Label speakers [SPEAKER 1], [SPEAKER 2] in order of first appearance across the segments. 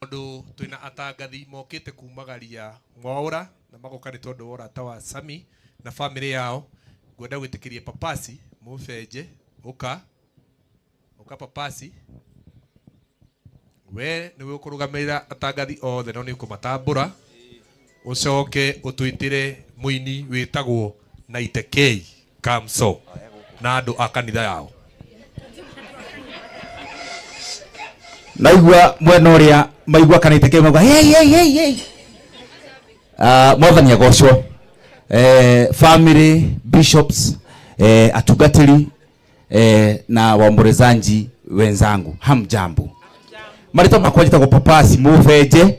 [SPEAKER 1] Tondu twina atangathi mokite kumagaria Mwaura na magoka ni tondu wora tawa Sami na family yao ngwenda gwitikiria Papasi mufenje uka Papasi we niwe ukurugamira atangathi othe no ni ukumatambura ucoke utwitire muini witagwo Naitekei Kamso na andu a kanitha yao.
[SPEAKER 2] Naigua mwena uria maigua Naitekei maigua hey mwathani agocwo family bishops atugatiri na waombolezaji wenzangu hamjambo. Marito makwajita kwa Papasi mufenje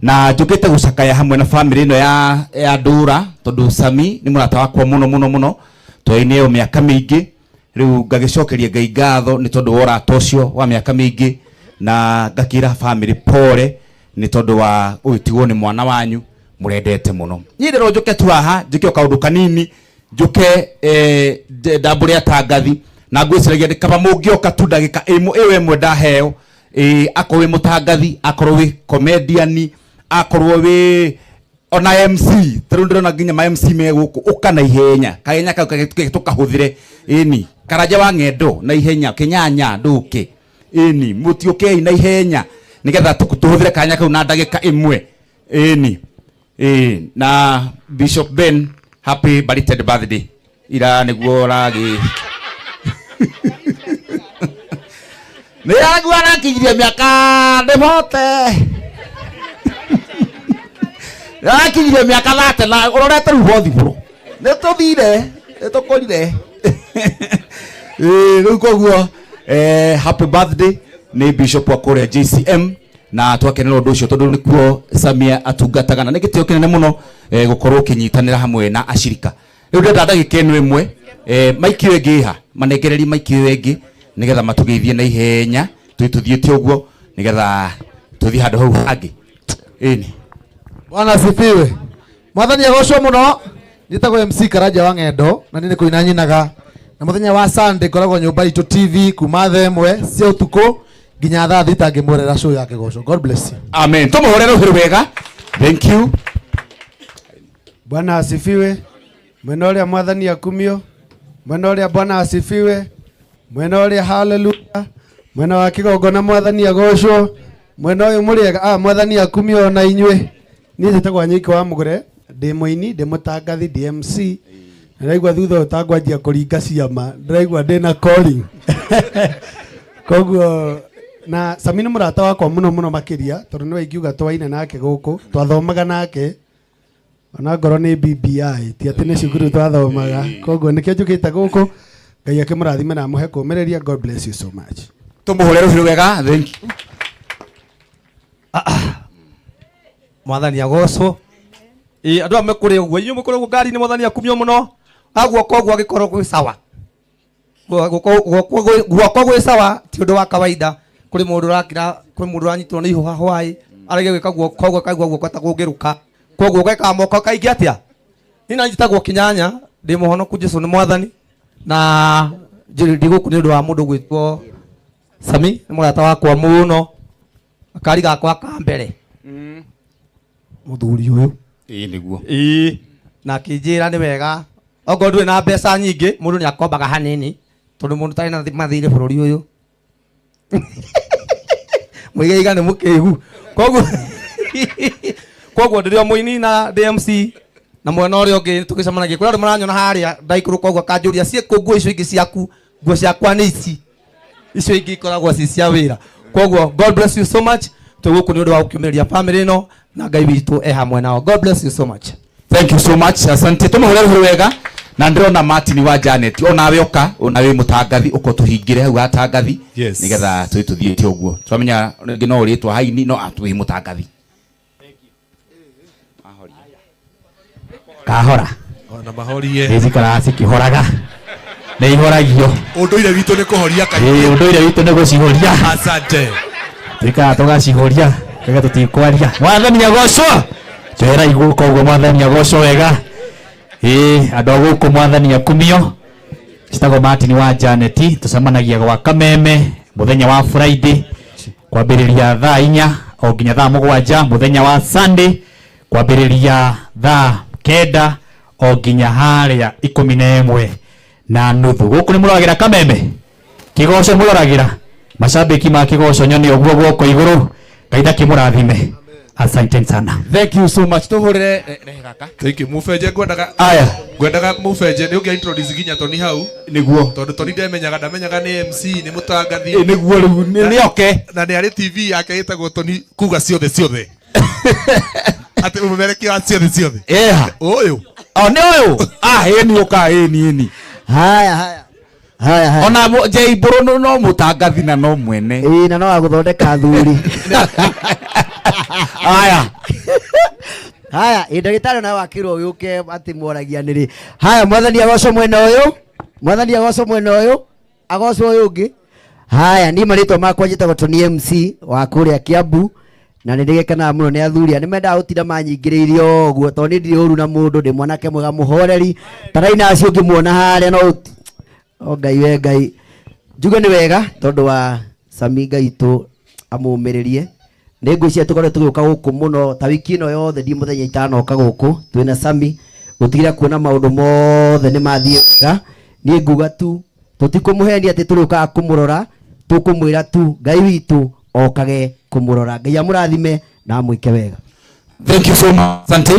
[SPEAKER 2] na njukite gucakaya hamwe na family ino ya Ndura tondu Sami ni murata wakwa muno twaine o miaka mingi riu ngagicokeria Ngai ngatho ni tondu wora tocio wa miaka mingi na ngakira family pole ni tondu wa uitigwo ni mwana wanyu murendete muno. Nyirero njuke tu haha njike kaundu kanini njuke ndambure atangathi na ngwiciragia ndikaba mungioka tu ndagika iwe mwe ndaheo akorwo wi mutangathi akorwo wi comedian akorwo wi ona MC tru ndirona nginya ma MC me guku uka na ihenya kahenya tukahuthire ini karanja wa ngendo na ihenya kinyanya nduke ini mutiokei na ihenya nigetha tuhuthire kanya kau na ndagika imwe ini na Bishop Ben happy belated birthday ira niguo ragi ni yangu anakinyire miaka ndemote anakinyire miaka 30 na urorete rubothi bro netuthire netukorire riu koguo happy birthday ni Bishop wakore JCM na twakenera undu ucio tondu nikuo Samia atungataga na nigitio kinene muno gukorwo kinyitanira hamwe na ashirika. Riu ndenda ndagika ino imwe maiki wengi ha manengereri maiki wengi nigetha matugeithie na ihenya twituthiete uguo nigetha tuthi handu hau hangi ini.
[SPEAKER 3] Bwana asifiwe. Mwathani agocwo muno. Njitagwo MC Karanja wa Ngendo na nini kuina nyinaga na muthenya wa Sunday koragwo nyumba itu TV kuma thaa 1 cia utuku nginya thaa 6 ngimurera show yake goco. God bless you.
[SPEAKER 2] Amen. Tumuhorera uhiru wega. Thank you.
[SPEAKER 4] Bwana asifiwe. Mwena uria mwathani akumio. Mwena uria Bwana asifiwe. Mwena uria hallelujah. Mwena wa kigongona mwathani agocwo. Mwena uyu muriega mwathani akumio na inywe. Ni njitagwo Nyiki wa Mugure ndi muini ndi mutangathi DMC. Ndiraigua thutha utangwanjia kuringa ciama. Ndiraigua ndina calling. Koguo na Sami ni murata wakwa muno makiria tondu niwe ingiuga twaine nake guku twathomaga nake ona ngoro ni BBI ti ati ni cukuru twathomaga koguo nikio njukite guku Ngai akimurathime na muhe kumereria. God bless you so much.
[SPEAKER 2] Tumuhorera uhiru wega. Thank you.
[SPEAKER 5] Mwathani agocwo andu amekure uguo inyu mukure ngari ni mwathani akumio muno agwo koguo agikorwo gwi sawa guoko gwi sawa ti undu wa kawaida kuri mundu rakira kuri mundu ranyitwo ni ihuha hwai arege gwika guoko kaigwa guoko ta kungiruka koguo geka moko kaingi atia ni na njitagwo Kinyanya ndi muhonoku Jesu ni mwathani na ndi guku ni undu wa mundu gwitwo Sami ni murata wakwa muno akari gakwa ka mbere muthuri uyu
[SPEAKER 2] niguo
[SPEAKER 5] na kijira ni wega ogo ndwe na mbeca nyingi mundu ni akombaga hanini tondu mundu tari na mathire bururi uyu muigaiga ni mukihu koguo ndirio muini na DMC na mwena uria ungi tukicamanagia kuri andu maranyona haria ndaikuru koguo kanjuria ciku nguo icio ingi ciaku nguo ciakwa ni icio ingi ikoragwo ci cia wira koguo God bless you so much tuguku ni undu wa gukiumiria family no na Ngai witu hamwe nao. God bless you so much.
[SPEAKER 2] Thank you so much. Asante. Tumuhorera uhiru wega. Na ndirona Martin wa Janet onawe oka onawe mutangathi uko tuhingire hau atangathi nigetha twituthiete uguo twamenya ngino uritwa haini no atwi mutangathi. Thank you. Kahora
[SPEAKER 1] Ona mahorie
[SPEAKER 2] hizi karasi kihoraga na ihoragio
[SPEAKER 1] unduire witu ni kuhoria kaini
[SPEAKER 2] unduire witu ni gucihoria.
[SPEAKER 1] Asante.
[SPEAKER 2] Tika tugacihoria kega tutikwaria. Mwathani agocwo twera iguko uguo mwathani agocwo wega. Andu aguku mwathani akumio njitagwo Martin wa Janet tucemanagia gwa Kameme muthenya wa Friday kwambiriria thaa 4
[SPEAKER 6] o nginya thaa 7 muthenya wa Sunday kwambiriria thaa 9 o nginya haria 11 na nuthu. Guku ni muragira kameme kigoco muragira mashabiki ma kigoco nyoni oguo guoko iguru kaitha kimurathime. Asante sana.
[SPEAKER 2] Thank you so much. Tuhurire kaka.
[SPEAKER 1] Thank you Mufeje gwendaga Mufeje ni ugia introduce ginya Tony hau
[SPEAKER 2] Niguo
[SPEAKER 1] tondu Tony ndamenyaga ni MC ni mutangathi
[SPEAKER 2] niguo riu ni oke
[SPEAKER 1] na ni ari TV yake itagwo Tony kuga ciothe ati umemereki wa ciothe uyu
[SPEAKER 2] ni uyu ni uka ni
[SPEAKER 3] haya
[SPEAKER 2] ona J Bro no mutangathi na no mwene
[SPEAKER 3] na no aguthondeka thuri haya ndagitari na wakiro yuke ati moragia niri haya mwathani agoco mwena uyu agoco uyu ungi haya ni marito makwa njitagwo Tony MC wa kuria Kiambu na ndirigekana muno ni athuria nimenda gutira manyingiririo guo to ni ndiri uru na mundu ndi mwanake mwega muhoreri taraina acio ngimuona haria no Ngai we Ngai njuge ni wega tondu wa Sami Ngaitu amumiririe ni ngwiciria tukore tugiuka guku muno ta wiki ino yothe ndi muthenya itanoka guku twina Sami gutigira kuona maundu mothe ni mathie wega ni nguga tu tutikumuhenia ati turiuka kumurora tukumwira tu Ngai witu okage kumurora Ngai amurathime na mwike wega.
[SPEAKER 2] Thank you so much. Asante.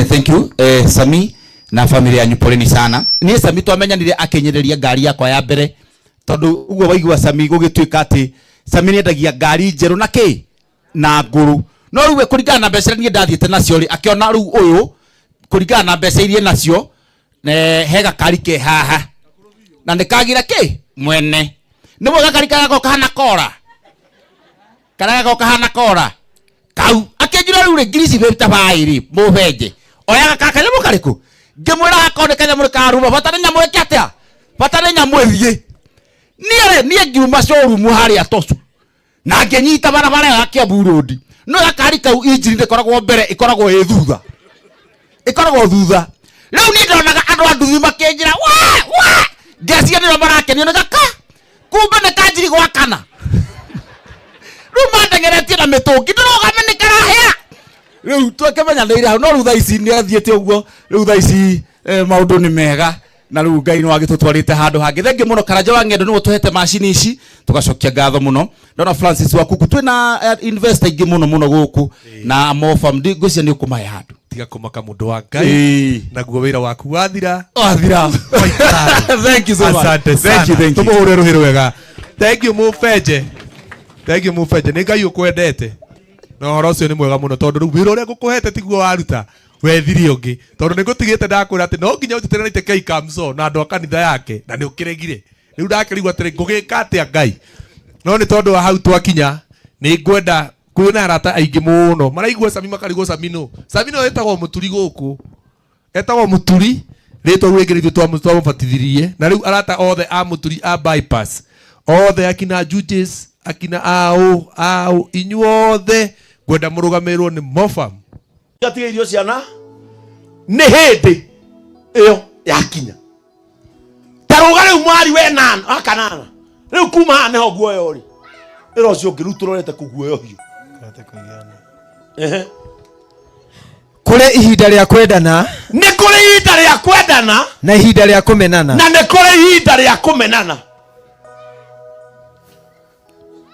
[SPEAKER 2] Thank you. Sami na familia yanyu poleni sana. Ni Sami twamenyanire akenyereria ngari yakwa ya mbere tondu uguo waigua Sami gugituika ati Sami nendagia ngari njeru na ki na nguru no riu kuringana na mbeca nie ndathiete nacio ri akiona riu uyu kuringana na mbeca irie nacio hega kari ke haha na nikagira ki mwene ni mwe gakari kako kahana kora kana kako kahana kora kau akenjira riu ri ngirisi beta bairi Mufeje oya kaka nyamu kariku ngimwira akone kanyamu karuma bata ni nyamu ekiatia bata ni nyamu ethie nie ngiuma showroom haria tosu na ngenyita barabara ya Kiambu Road no gakari kau injini ndikoragwo mbere ikoragwo thutha riu ni ndonaga andu anduthi makenjira wa ngecia ndio marakenio na gaka kumbe ne kanjiri gwakana riu mandengeretie na mitungi ndirogame ni karahia riu twekemenya ndeire hau no riu thaa ici ni athiete uguo riu thaa ici maundu ni mega na riu Ngai no agitutwarite handu hangi thengi muno Karanja wa Ng'endo ni tuhete machine ici tugacokia ngatho muno ndona Francis wa Kuku twina investor ingi muno guku na mofa ngwiciria ni ukumahe handu
[SPEAKER 1] tiga kumaka mundu wa Ngai na guo wira waku wathira
[SPEAKER 2] thank you so much.
[SPEAKER 1] Thank you tumuhure ruhiru wega. Thank you Mufeje ni Ngai ukwendete no horo ucio ni mwega muno tondu riu wira uria ngukuhete tiguo waruta wethiri ungi tondu nigutigite ndakwira ati no nginya utiteranite Kai Kamso na andu a kanitha yake na ni ukiregire riu ndakirigwa ati ngugika atia Ngai no ni tondu wa hau twakinya ni ngwenda kwina arata aingi muno maraigua Sami makarigwo Sami no etagwo muturi guku etagwo muturi ritwa rwegeririo twamubatithirie na riu arata othe a muturi a bypass othe akina Judges akina ao inyuothe ngwenda murugamirwo ni Mofam
[SPEAKER 7] gatigirio ciana ni hindi iyo yakinya taruga riu mwari we nana akanana riu kuma hane ho guoyo ri iro cio ngiruturorete kuguoyo hiu
[SPEAKER 5] kuri ihinda ria kwendana
[SPEAKER 7] ni kuri ihinda ria kwendana
[SPEAKER 5] na ihinda ria kumenana
[SPEAKER 7] na ni kuri ihinda ria kumenana.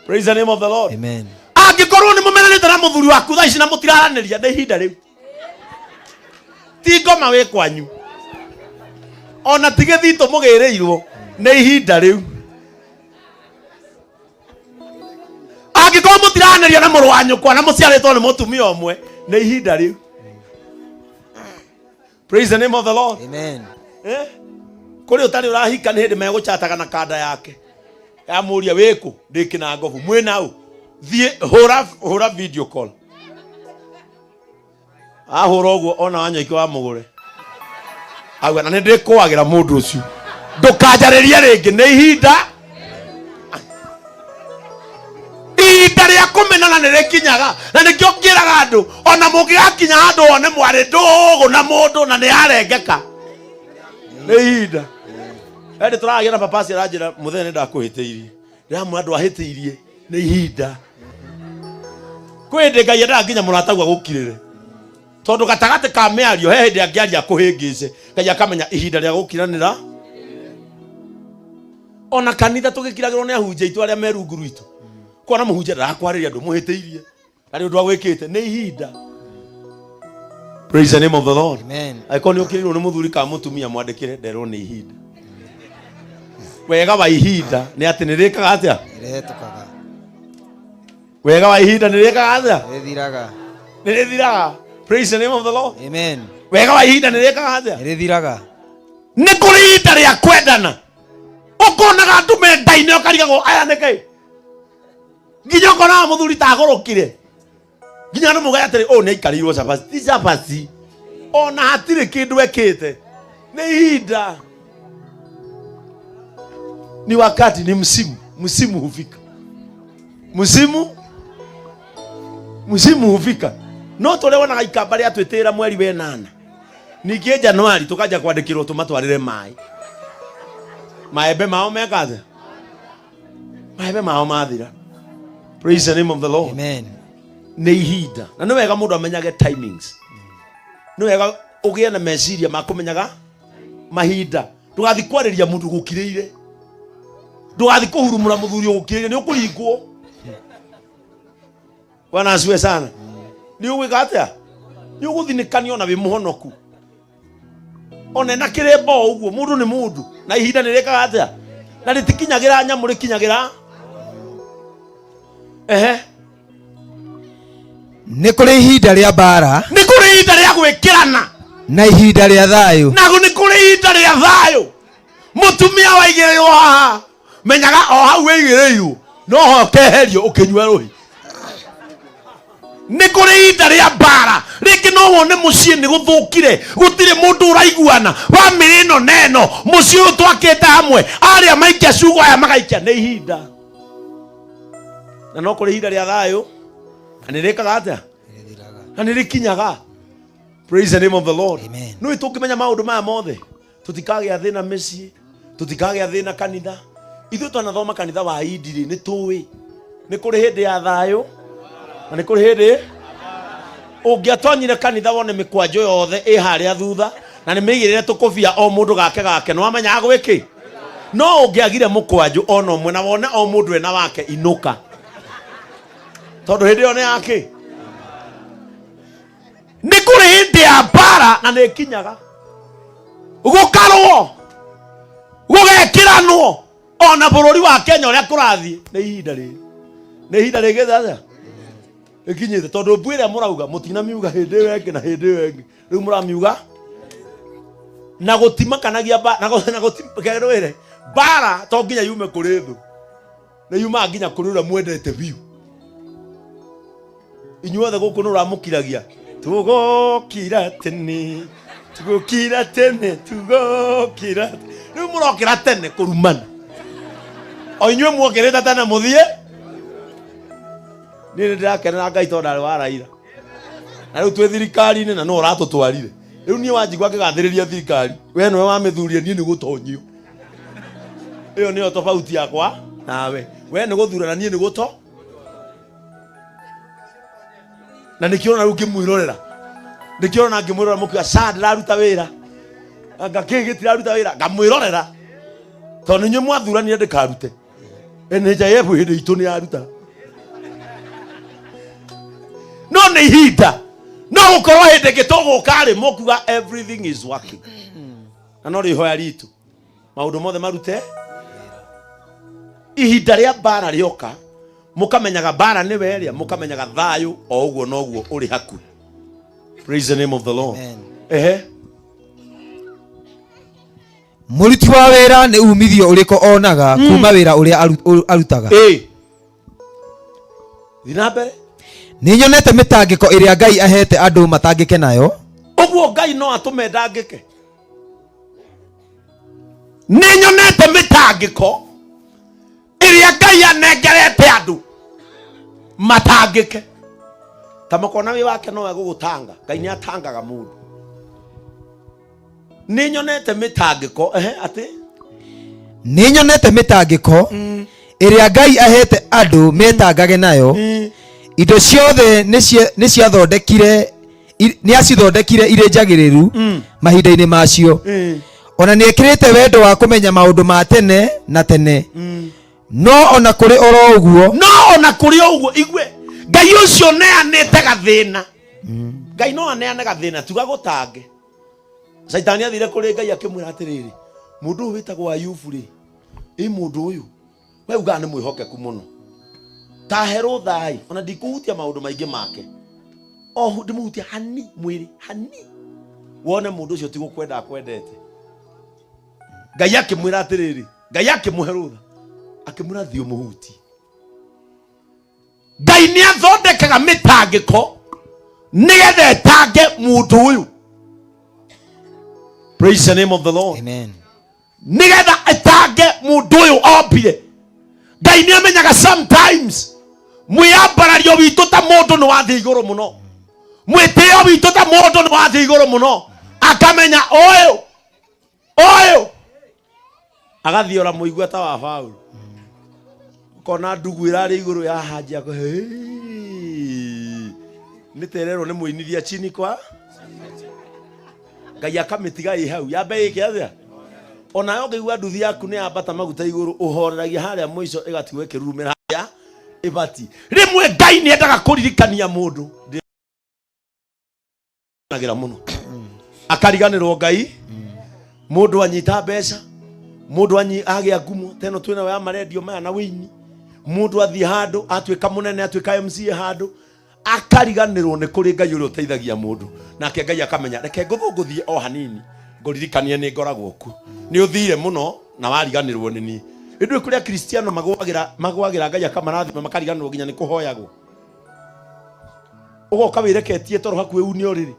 [SPEAKER 7] Praise the name of the Lord.
[SPEAKER 5] Amen.
[SPEAKER 7] Angikorwo ni mumenanite na muthuri waku thaa ici na mutiraraniria ni ihinda riu ti ngoma wi kwanyu ona tigithito mugirirwo ni ihinda riu angikorwo mutiraraniria na muru wa nyukwa na muciaritwo ni mutumia umwe ni ihinda riu. Praise the name of the Lord.
[SPEAKER 5] Amen.
[SPEAKER 7] Kuri utari urahika ni hindi meguchataga na kanda yake ya muria wiku ndikina ngovu mwinau thie hura video call ahura uguo ona wanyoiki wa mugure agwa na ndikuagira mundu ucio ndukanjaririe ringi ni ihinda ria kumenana nirikinyaga na nikio ngiraga andu ona mungigakinya handu one mwari ndugu na mundu na ni arengeka ni ihinda. Ende turagia na papasi arajira muthene ndakuhitiirie ndiramwe andu ahitiirie ni ihinda kwende ngai enda nginya muratagwa gukirire tondu gatagate ka miario he hindi angiaria kuhingice ngai akamenya ihinda ria gukiranira ona kanitha tugikiragirwo ni ahunjia itu aria merungu rwitu kuona muhunjia ndakwariria andu muhiteirie ari undu agwikite ni ihinda. Praise the name of the Lord.
[SPEAKER 5] Amen.
[SPEAKER 7] Aikoni ukirirwo ni muthuri ka mutumia mwandikire nderwo ni ihinda. Wega wa ihinda ni ati nirikaga atia
[SPEAKER 5] Iretukaga.
[SPEAKER 7] wega wa ihinda nirikaga atia
[SPEAKER 5] Irethiraga.
[SPEAKER 7] nirithiraga. Praise the name of the Lord.
[SPEAKER 5] Amen.
[SPEAKER 7] Wega wa ihinda nirikaga atia
[SPEAKER 5] Irethiraga.
[SPEAKER 7] ni kuri ihinda ria kwendana ukonaga andu mendaine ukarigagwo aya niki nginya ukona muthuri tagurukire nginya andu mugai atiri o ni aikarirwo cabaci ti cabaci ona hatiri kindu ekite ni ihinda ni wakati ni msimu hufika msimu hufika no tole wonaga ikamba ria twitira mweri we 8 ningi Januari tukaja kwandikirwo tumatwarire maembe mao mekaze maembe mao mathira. Praise the name of the Lord.
[SPEAKER 5] Amen.
[SPEAKER 7] Ni ihinda na ni wega mundu amenyage timings. Ni wega ugie na meciria makumenyaga mahinda ndugathi kwariria mundu gukiriire ndugathi kuhurumura muthuri gukiriire ni ukuringwo. Bwana asiwe sana. Ni ugwika atia ni uguthinikania na wi muhonoku ona na kirembo uguo mundu ni mundu na ihinda nirikaga atia na ritikinyagira nyamu rikinyagira
[SPEAKER 5] Ni kuri ihinda ria bara
[SPEAKER 7] ni kuri ihinda ria gwikirana
[SPEAKER 5] na ihinda ria thayu
[SPEAKER 7] nago ni kuri ihinda ria thayu. Mutumia waigirirwo haha menyaga o hau wigirirwo no ho keherio ukinywa ruhi. Ni kuri ihinda ria bara riki no wone mucii ni guthukire gutire mundu uraiguana bamiri ino neno mucii uyu twakite hamwe aria maikia cugo aya magaikia ni ihinda na no kuri ihinda ria thayu anirikaga atia anirikinyaga. Praise the name of the Lord.
[SPEAKER 5] Amen.
[SPEAKER 7] No itukimenya maundu maya mothe tutikagia thina micii tutikagia thina kanitha ithu twanathoma kanitha wa idiri ni tuwi ni kuri hindi ya thayu na ni kuri hindi ungiatonyire kanitha wone mikwanjo yothe i haria thutha na ni migirire tukubia o mundu gake no amenya gwiki no ungiagire mukwanjo ona umwe na wone o mundu ena wake inuka tondu hindi yo ni yake ni kuri hindi ya bara na ni kinyaga gukarwo gugekiranwo ona bururi wa Kenya uria kurathie ni ihinda rigi ikinyite tondu mbwire murauga mutina miuga hindi wengi na hindi wengi riu muramiuga na gutimakanagia na gutimakerwire bara to nginya yume kuri thu na yuma nginya kuri ura mwendete biu inyuothe guku no ramukiragia tugokira tene riu murokira tene kurumana o inyue mwokirite tene muthie ni ndirakenera Ngai tondu ari wa Raila na riu twi thirikari-ini na no uratutwarire riu nie wanjigua ngigathiriria thirikari we niwe wamithuria nie ni gutonyio iyo niyo tofauti yakwa nawe we ni guthurana nie ni guto na nikiona riu ngimwirorera nikiona ngimwirorera mukiwa sad raruta wira anga kigitira ruta wira ngamwirorera tondu nywe mwathurania ndikarute NHIF hindi itu ni aruta no ni ihinda no gukorwo hindi gitogo kari mukuga everything is working na no rihoya ritu maundu mothe marute ihinda ria bara rioka mukamenyaga bara ni weria mukamenyaga thayu o uguo no guo uri haku. Praise the name of the Lord. Amen.
[SPEAKER 5] Muruti wa wira ni umithio uriko onaga kuma wira uria arutaga
[SPEAKER 7] thina mbere
[SPEAKER 5] ni nyonete mitangiko iria Ngai ahete andu matangike nayo
[SPEAKER 7] uguo Ngai no atume ndangike ni nyonete mitangiko iria Ngai anengerete andu matangike tamakona wi wake no egugutanga Ngai ni atangaga mundu ni nyonete mitangiko ati
[SPEAKER 5] ni nyonete mitangiko iria Ngai ahete andu metangage nayo indo ciothe nĩ ciathondekire nĩ acithondekire irĩ njagĩrĩru mahinda-inĩ macio ona nĩ ekĩrĩte wendo wa kũmenya maũndũ ma tene na tene no ona kũrĩ oro ũguo
[SPEAKER 7] igwe Ngai ũcio neanĩte gathĩna Ngai no aneane gathĩna tuga gũtange Saitani athire kũrĩ Ngai akĩmwĩra atĩrĩrĩ mũndũ ũyũ wĩtagwo Ayubu rĩ mũndũ ũyũ we ugaga nĩ mwĩhokeku mũno ta herũ thai ona ndikũhutia maũndũ maingĩ make ndĩmũhutia hani mwĩrĩ hani wone mũndũ ũcio ti gũkwenda akwendete Ngai akĩmwĩra atĩrĩrĩ Ngai akĩmũhe rũtha akĩmwĩra thiĩ ũmũhutie Ngai nĩ athondekaga mĩtangĩko nĩgetha etange mũndũ ũyũ. Praise the name of the Lord.
[SPEAKER 5] Amen.
[SPEAKER 7] Nĩgetha etange mũndũ ũyũ ombire. Ngai nĩ amenyaga sometimes mwĩambarario witũ ta mũndũ nĩ wathiĩ igũrũ mũno, mwĩtĩo witũ ta mũndũ nĩ wathiĩ igũrũ mũno, akamenya ũyũ agathiĩ ora mũigua ta wa Paulo kona ndugu irarĩ igũrũ ya hanja nĩ tererwo nĩ mũinithia chini kwa Ngai akamĩtiga ĩ hau yambe ĩke atĩa ona yo ngĩigua nduthi yaku nĩ yambata maguta igũrũ ũhoreragia harĩa mũico ĩgatigwo ĩkĩrurumĩra harĩa ĩbati. Rĩmwe Ngai nĩ endaga kũririkania mũndũ nagira mũno akariganĩrwo Ngai mũndũ anyita mbeca mũndũ agĩa ngumo teno twĩna wa maredio maya na wĩini mũndũ athiĩ handũ atuĩka mũnene atuĩka MC handũ akariganĩrwo nĩ kũrĩ Ngai ũrĩa ũteithagia mũndũ nake Ngai akamenya reke ngũthũngũthie o hanini ngũririkanie nĩ ngoragwo ku nĩ ũthire mũno na wariganĩrwo nĩ niĩ. Ĩndũ kũrĩa Kristiano magwagĩra Ngai akamarathima makariganĩrwo nginya nĩ kũhoyagwo ũgoka wĩreketie toro hakuhĩ uni ũrĩrĩ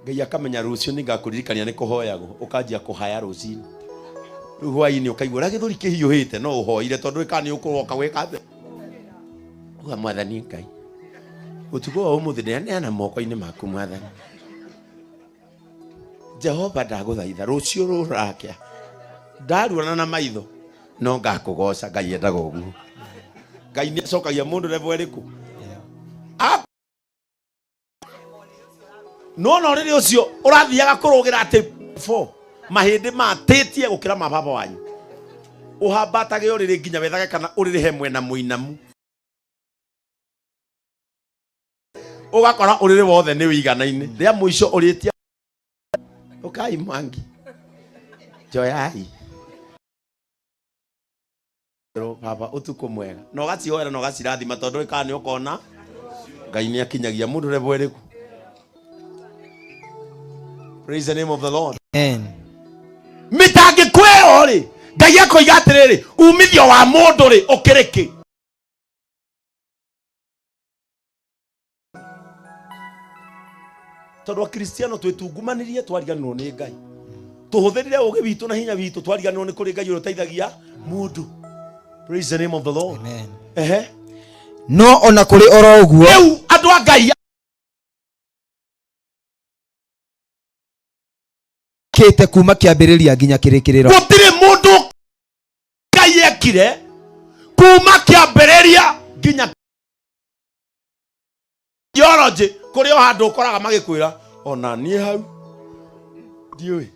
[SPEAKER 7] Ngai akamenya rũciũ nĩ ngakũririkania nĩ kũhoyagwo ũkanjia kũhaya rũcinĩ rĩu hwaĩ-inĩ ũkaigua ũrĩa gĩthũri kĩhiũhĩte no ũhoire tondũ ĩka nĩ ũkũroka gwĩka atĩa uga Mwathani Ngai ũtukũ wa ũmũthĩ nĩaneana moko-inĩ maku Mwathani Jehova ndagũthaitha rũciũ rũrakĩa ndaruana na maitho no ngakũgoca Ngai endaga ũguo. Ngai nĩ acokagia mũndũ level ĩrĩkũ no rĩrĩ ũcio ũrathiaga kũrũgĩra atĩ mahĩndĩ matĩtie gũkĩra mababa wanyu ũhambatage ũrĩrĩ nginya wethage kana ũrĩrĩhe mwena mũinamu ũgakora ũrĩrĩ wothe nĩ wĩiganaine rĩa mũico ũrĩtia ũkai mwangi joyai baba ũtukũ mwega na ũgacihoera na ũgacirathima tondũ ĩka nĩ ũkona Ngai nĩ akinyagia mũndũ level ĩrĩkũ. Praise the name of the Lord.
[SPEAKER 5] Amen.
[SPEAKER 7] Mitangĩko ĩyo rĩ Ngai akoiga atĩrĩrĩ umithio wa mũndũ rĩ ũkĩrĩkĩ tondũ Kristiano twĩtungumanĩrie twariganĩrwo nĩ Ngai tũhũthĩrire ũgĩ witũ na hinya witũ twariganĩrwo nĩ kũrĩ Ngai ũrĩa ũteithagia mũndũ. Praise the name of the Lord.
[SPEAKER 5] Amen. No ona kũrĩ oro ũguo
[SPEAKER 7] rĩu andũ a Ngai
[SPEAKER 5] kĩte kuma kĩambĩrĩria nginya kĩrĩkĩrĩro
[SPEAKER 7] gũtirĩ mũndũ Ngai ekire kuma kĩambĩrĩria nginya theology kũrĩ o handũ ũkoraga magĩkwĩra ona niĩ hau ndiũĩ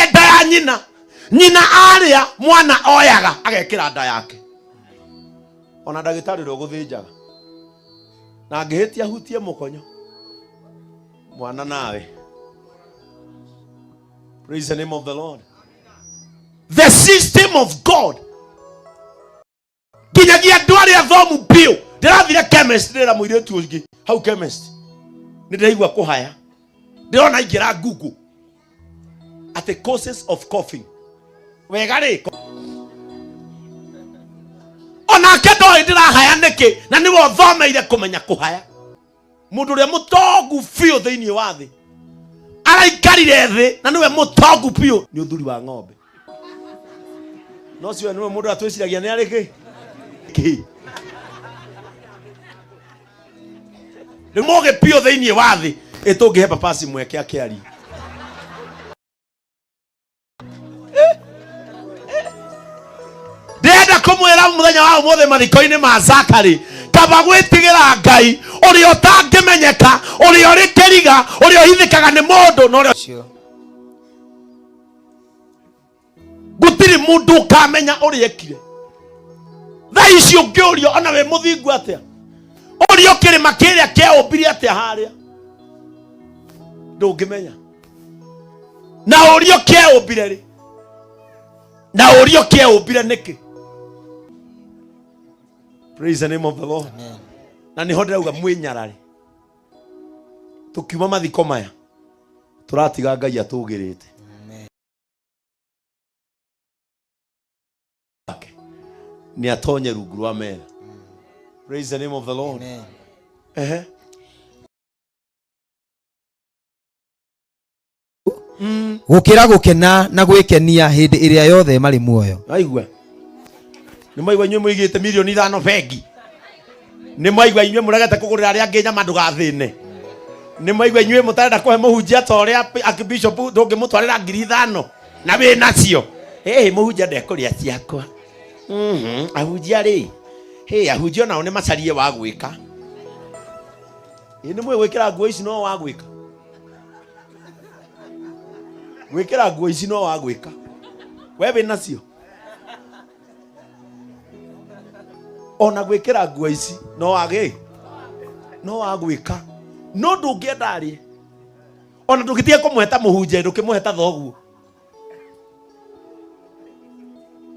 [SPEAKER 7] nda ya nyina arĩa mwana oyaga agekĩra nda yake ona ndagĩtarĩ ũrĩa ũgũthĩnjaga na ngĩhĩtia hutie mũkonyo mwana nawe. Praise the name of the Lord. The system of God kinyagia andũ arĩa thomu biũ ndĩrathire chemist ndĩra mũirĩtu ũngĩ hau chemist nĩ ndĩraigua kũhaya ndĩrona ingĩra Google at the causes of coughing wega rĩ onake ndoĩ ndĩrahaya nĩkĩ na nĩwe ũthomeire kũmenya kũhaya. Mũndũ ũrĩa mũtongu biũ thĩinĩ wa thĩ araikarire thĩ na nĩwe mũtongu biũ nĩ ũthuri wa ng'ombe no cio nĩwe mũndũ atwĩciragia nĩ arĩ kĩ nĩ mũgĩ biũ thĩinĩ wa thĩ ĩtũngĩhe papasi mweke akĩari kumwira muthenya wa umuthe mathiko-ini ma Zakari kaba gwitigira Ngai uria utangimenyeka uria uri kiriga uria uhithikaga ni mundu no gutiri mundu ukamenya uria ekire tha icio ngiurio ona we muthingu atia uria kirima kiria kiaumbire atia haria ndungimenya na uria kiaumbire ri na uria kiaumbire niki. Praise the name of the Lord. Amen. Na niho ndirauga mwinyarari tukiuma mathiko maya turatiga Ngai atugirite. Ni atonye rungu rwa mera. Praise the name of the Lord. Amen.
[SPEAKER 5] Gukira gukena na gwikenia hindi iria yothe mari muoyo.
[SPEAKER 7] Aigua. Ni maigua inywe muigite milioni 5 bengi. Ni maigua inywe muregete kugurira aria nginya mandu gathine. Ni maigua inywe mutarenda kuhe muhunjia ta uria Archbishop ndungimutwarira 5,000 na we nacio. Muhunjia ndekuria ciakwa. Ahunjia ri. Ahunjia nao ni macarie wa gwika. Ni mwe gwikira nguo ici no wa gwika. Gwikira nguo ici no wa gwika. Wewe nacio. Ona gwikira nguo ici no wage. No wa gwika. No ndungienda ari. Ona ndugitie kumuheta muhunjia ndukimuheta thoguo.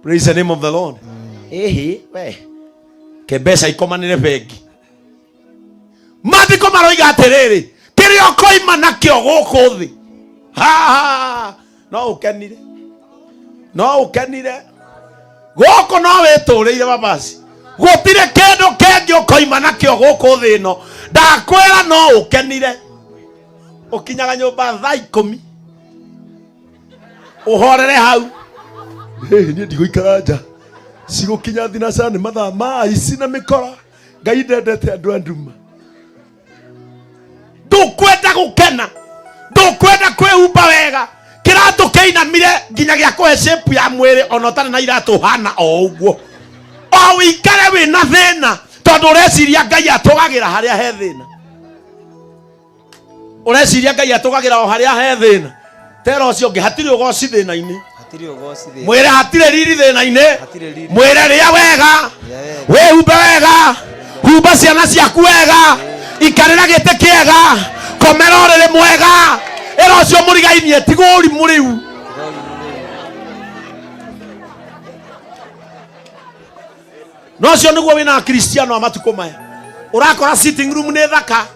[SPEAKER 7] Praise the name of the Lord. We. Kebesa ikomanire bengi. Mathiko maroiga atiriri. Kirio koima nakio guku thi. No ukenire. No ukenire. Guku no wituriire babasi. Gutire kindu kengi ukoima nakio guku thi no. Ndakwira no ukenire. Ukinyaga nyumba thaa 10. Uhorere hau. Ni ndiguikara nja cigukinya thinacara ni mathaa ma ici na mikora Ngai ndendete andu anduma ndukwenda gukena ndukwenda kwihumba wega kiratu kiinamire nginya gia kuhe shape ya mwiri ona utari na iratu hana o uguo o wikare wina thina tondu ureciria Ngai atugagira haria he thina ureciria Ngai atugagira o haria he thina tera ucio ngi hatiri ugoci thina-ini mwire hatire riri thina-ini mwire ria wega wihumbe wega humba ciana ciaku wega ikarira gite kiega komera uriri mwega ira ucio murigainie tiguri muriu no cio niguo wina Kristiano amatuko maya urakora sitting room ni thaka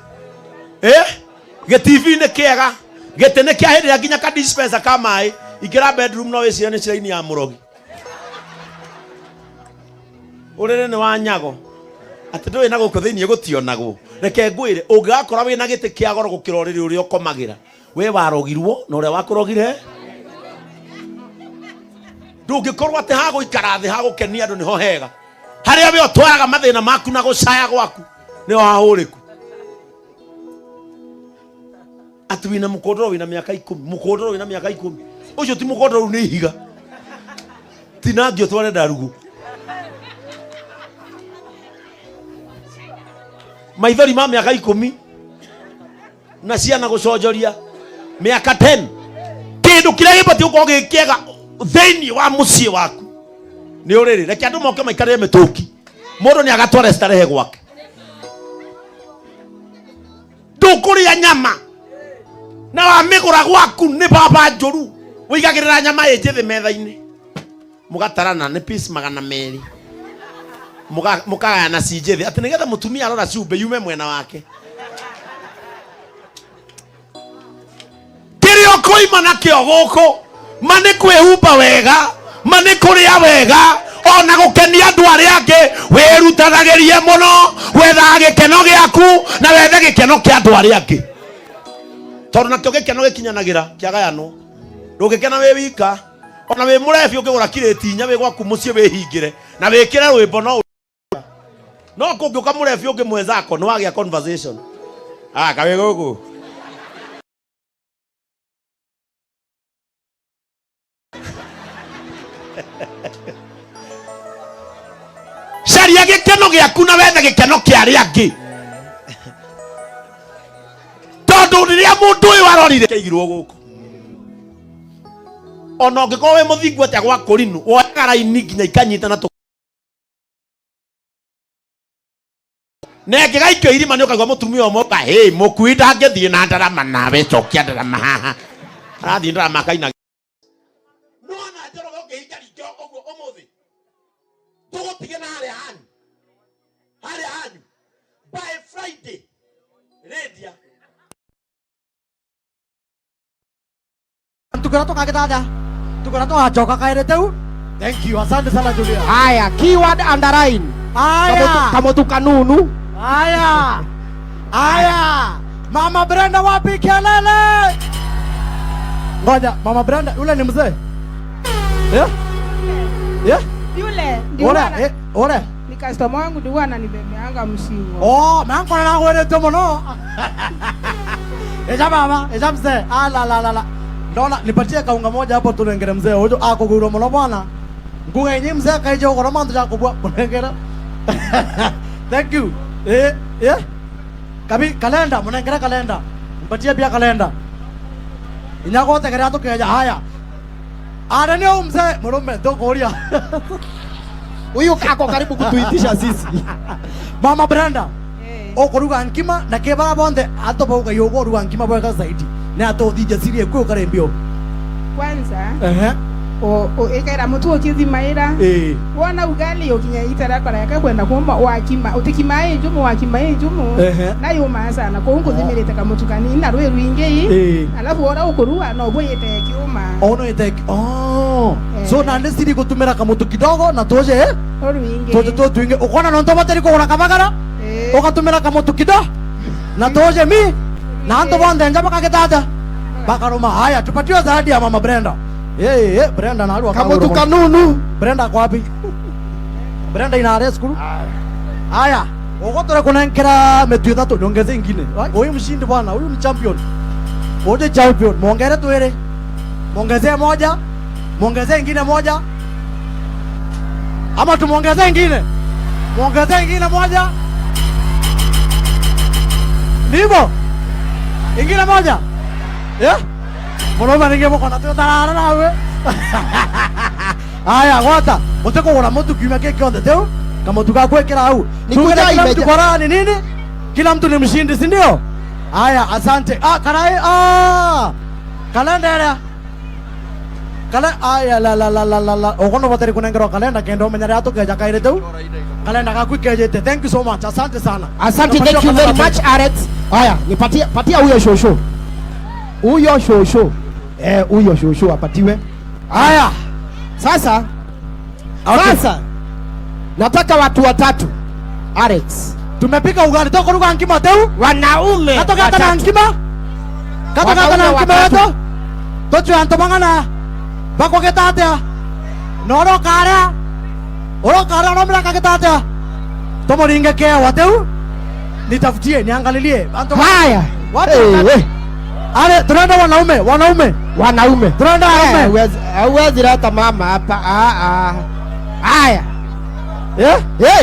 [SPEAKER 7] ge TV ni kiega gite ni kia hindi nginya ka dispenser ka mai ikira bedroom no wicira ni ciraini ya murogi urere ni wanyago ati ndui na guku thiini gutionagwo reke ngwire ungakora wina gite kia goro gukira uriri uri ukomagira we warogirwo na uria wakurogire ndungikorwo ati ha guikara thi ha gukenia andu niho hega haria we otwaraga mathina maku na gucaya gwaku ni hahuriku ati wina mukondoro wina miaka 10 mukondoro wina miaka 10 ucio ti mukondoro ni higa tinangio tware ndarugu maithori ma miaka 10 na ciana guconjoria miaka 10 kindu kiria gibati uko gikiega thiini wa mucii waku ni uriri reke andu moke maikarire mituki mundu ni agatware starehe gwake ndukuria nyama na wamigura gwaku ni baba njuru wigagirira nyama injithi metha-ini mugatarana ni piece 200 mukagaya na cinjithi ati nigetha mutumia arora ciumbe yume mwena wake kirio koima nakio guku mani kwihumba wega mani kuria wega ona gukenia andu aria angi wirutanagirie muno wetha gikeno giaku na wethe gikeno kia andu aria angi tondu nakio gikeno gikinyanagira kiagayano ndungikena wi wika ona wi murebi ukigura kireti nya wi gwaku mucie wihingire na wikire rwimbo no kungiuka murebi ungi mwenzako no wagia conversation kawe gugu menya gikeno giaku na wethe gikeno kia aria angi tondu riria mundu uyu arorire keigirwo guku ona ngiko we muthingu atia gwa kurinu woyaga raini nginya ikanyitana nenge gaikio irima ni ukagwa mutumia omoka hey mukui ndangithie na ndarama nawe cokia ndarama haha arathie ndarama kaina nona njoroge ngiikaringe oguo umuthi tugutige na haria hanyu by Friday redia
[SPEAKER 8] tukora tukagithatha tukora tugacoka kaire teu.
[SPEAKER 3] Thank you, asante sana Julia.
[SPEAKER 8] Haya, keyword underline. Haya, kamotu kanunu. Haya, Mama Brenda wapi kelele?
[SPEAKER 3] Ngoja, Mama Brenda yule ni mzee?
[SPEAKER 9] Yule
[SPEAKER 3] ore
[SPEAKER 9] ni customer wangu ndio ananibebeanga msigo.
[SPEAKER 3] Oh, mangu na wewe tu mono. Eja mama, eja mzee. La. Ndona nipatie kaunga moja hapo tunengere mzee. Huyo akuguro mono bwana. Nguga yenyewe mzee kaije ukora mandu ya kubwa munengera. Thank you. Kabi kalenda munengera kalenda. Nipatie pia kalenda. Inyago tegera tukeja haya. Ara ni mzee murume ndogoria.
[SPEAKER 8] Huyu kako karibu kutuitisha sisi.
[SPEAKER 3] Mama Brenda. Okoruga nkima na kebara bonde atoboga yogo ruga nkima bweka zaidi. Na atodhije sirie kwe karembio.
[SPEAKER 9] Kwanza o ekera mutu okizimaira wona ugali yokinya itara kora yakakwenda kuomba wakima utikimaye njumu wakimaye njumu na yoma sana ko unko zimerete kamutukani na rwe rwinge alafu ora ukurua no boyete kiuma
[SPEAKER 3] ono ete so na ndesiri gutumira kamutu kidogo na toje rwinge to twinge ukona no ntomateri ko ora kabagara ukatumira kamutu kidogo na toje mi na ndo bonde njaba kakitata bakaroma. Haya tupatiwe zawadi ya Mama Brenda. Brenda na alwa
[SPEAKER 8] kamutu kanunu.
[SPEAKER 3] Brenda kwa wapi? Brenda ina arrest kuru. Haya ogotore kunenkera metu 3 nyongeze ingine. Huyu mshindi bwana, huyu ni champion. Wote champion. Muongere tuere. Muongezee moja. Muongezee ingine moja. Ama tumuongezee ingine. Muongezee ingine moja. Ndivyo. Ingine moja. Mwanaume ninge mko na tutarara nawe. Haya ngota, muteko ora mutu kiuma keke on the teu. Kama tukakwekera au. Nikuja imeja kwa nini? Kila mtu ni mshindi, si ndio? Haya asante. Karai kalenda ile. Aya la. Ogono bateri kunengero kalenda kendo menyara ato keja kaire teu. Kalenda kakwikejete. Thank you so much. Asante sana.
[SPEAKER 8] Asante, thank you very much Aret. Haya, patia huyo shosho. Huyo shosho apatiwe.
[SPEAKER 3] Haya.
[SPEAKER 8] Sasa nataka watu watatu. Alex,
[SPEAKER 3] tumepika ugali toko ruga nkima teu.
[SPEAKER 8] Wanaume.
[SPEAKER 3] Katoka kana nkima. Katoka kana nkima yeto. Tochu antomangana. Bako ketatea. Noro kara. Oro kara nomla kaketatea. Tomo ringe kea wateu. Nitafutie, niangalilie.
[SPEAKER 8] Haya.
[SPEAKER 3] Watu. Ale, tunaenda wanaume. Tunaenda wanaume.
[SPEAKER 8] Hauwezi leta mama hapa. Haya.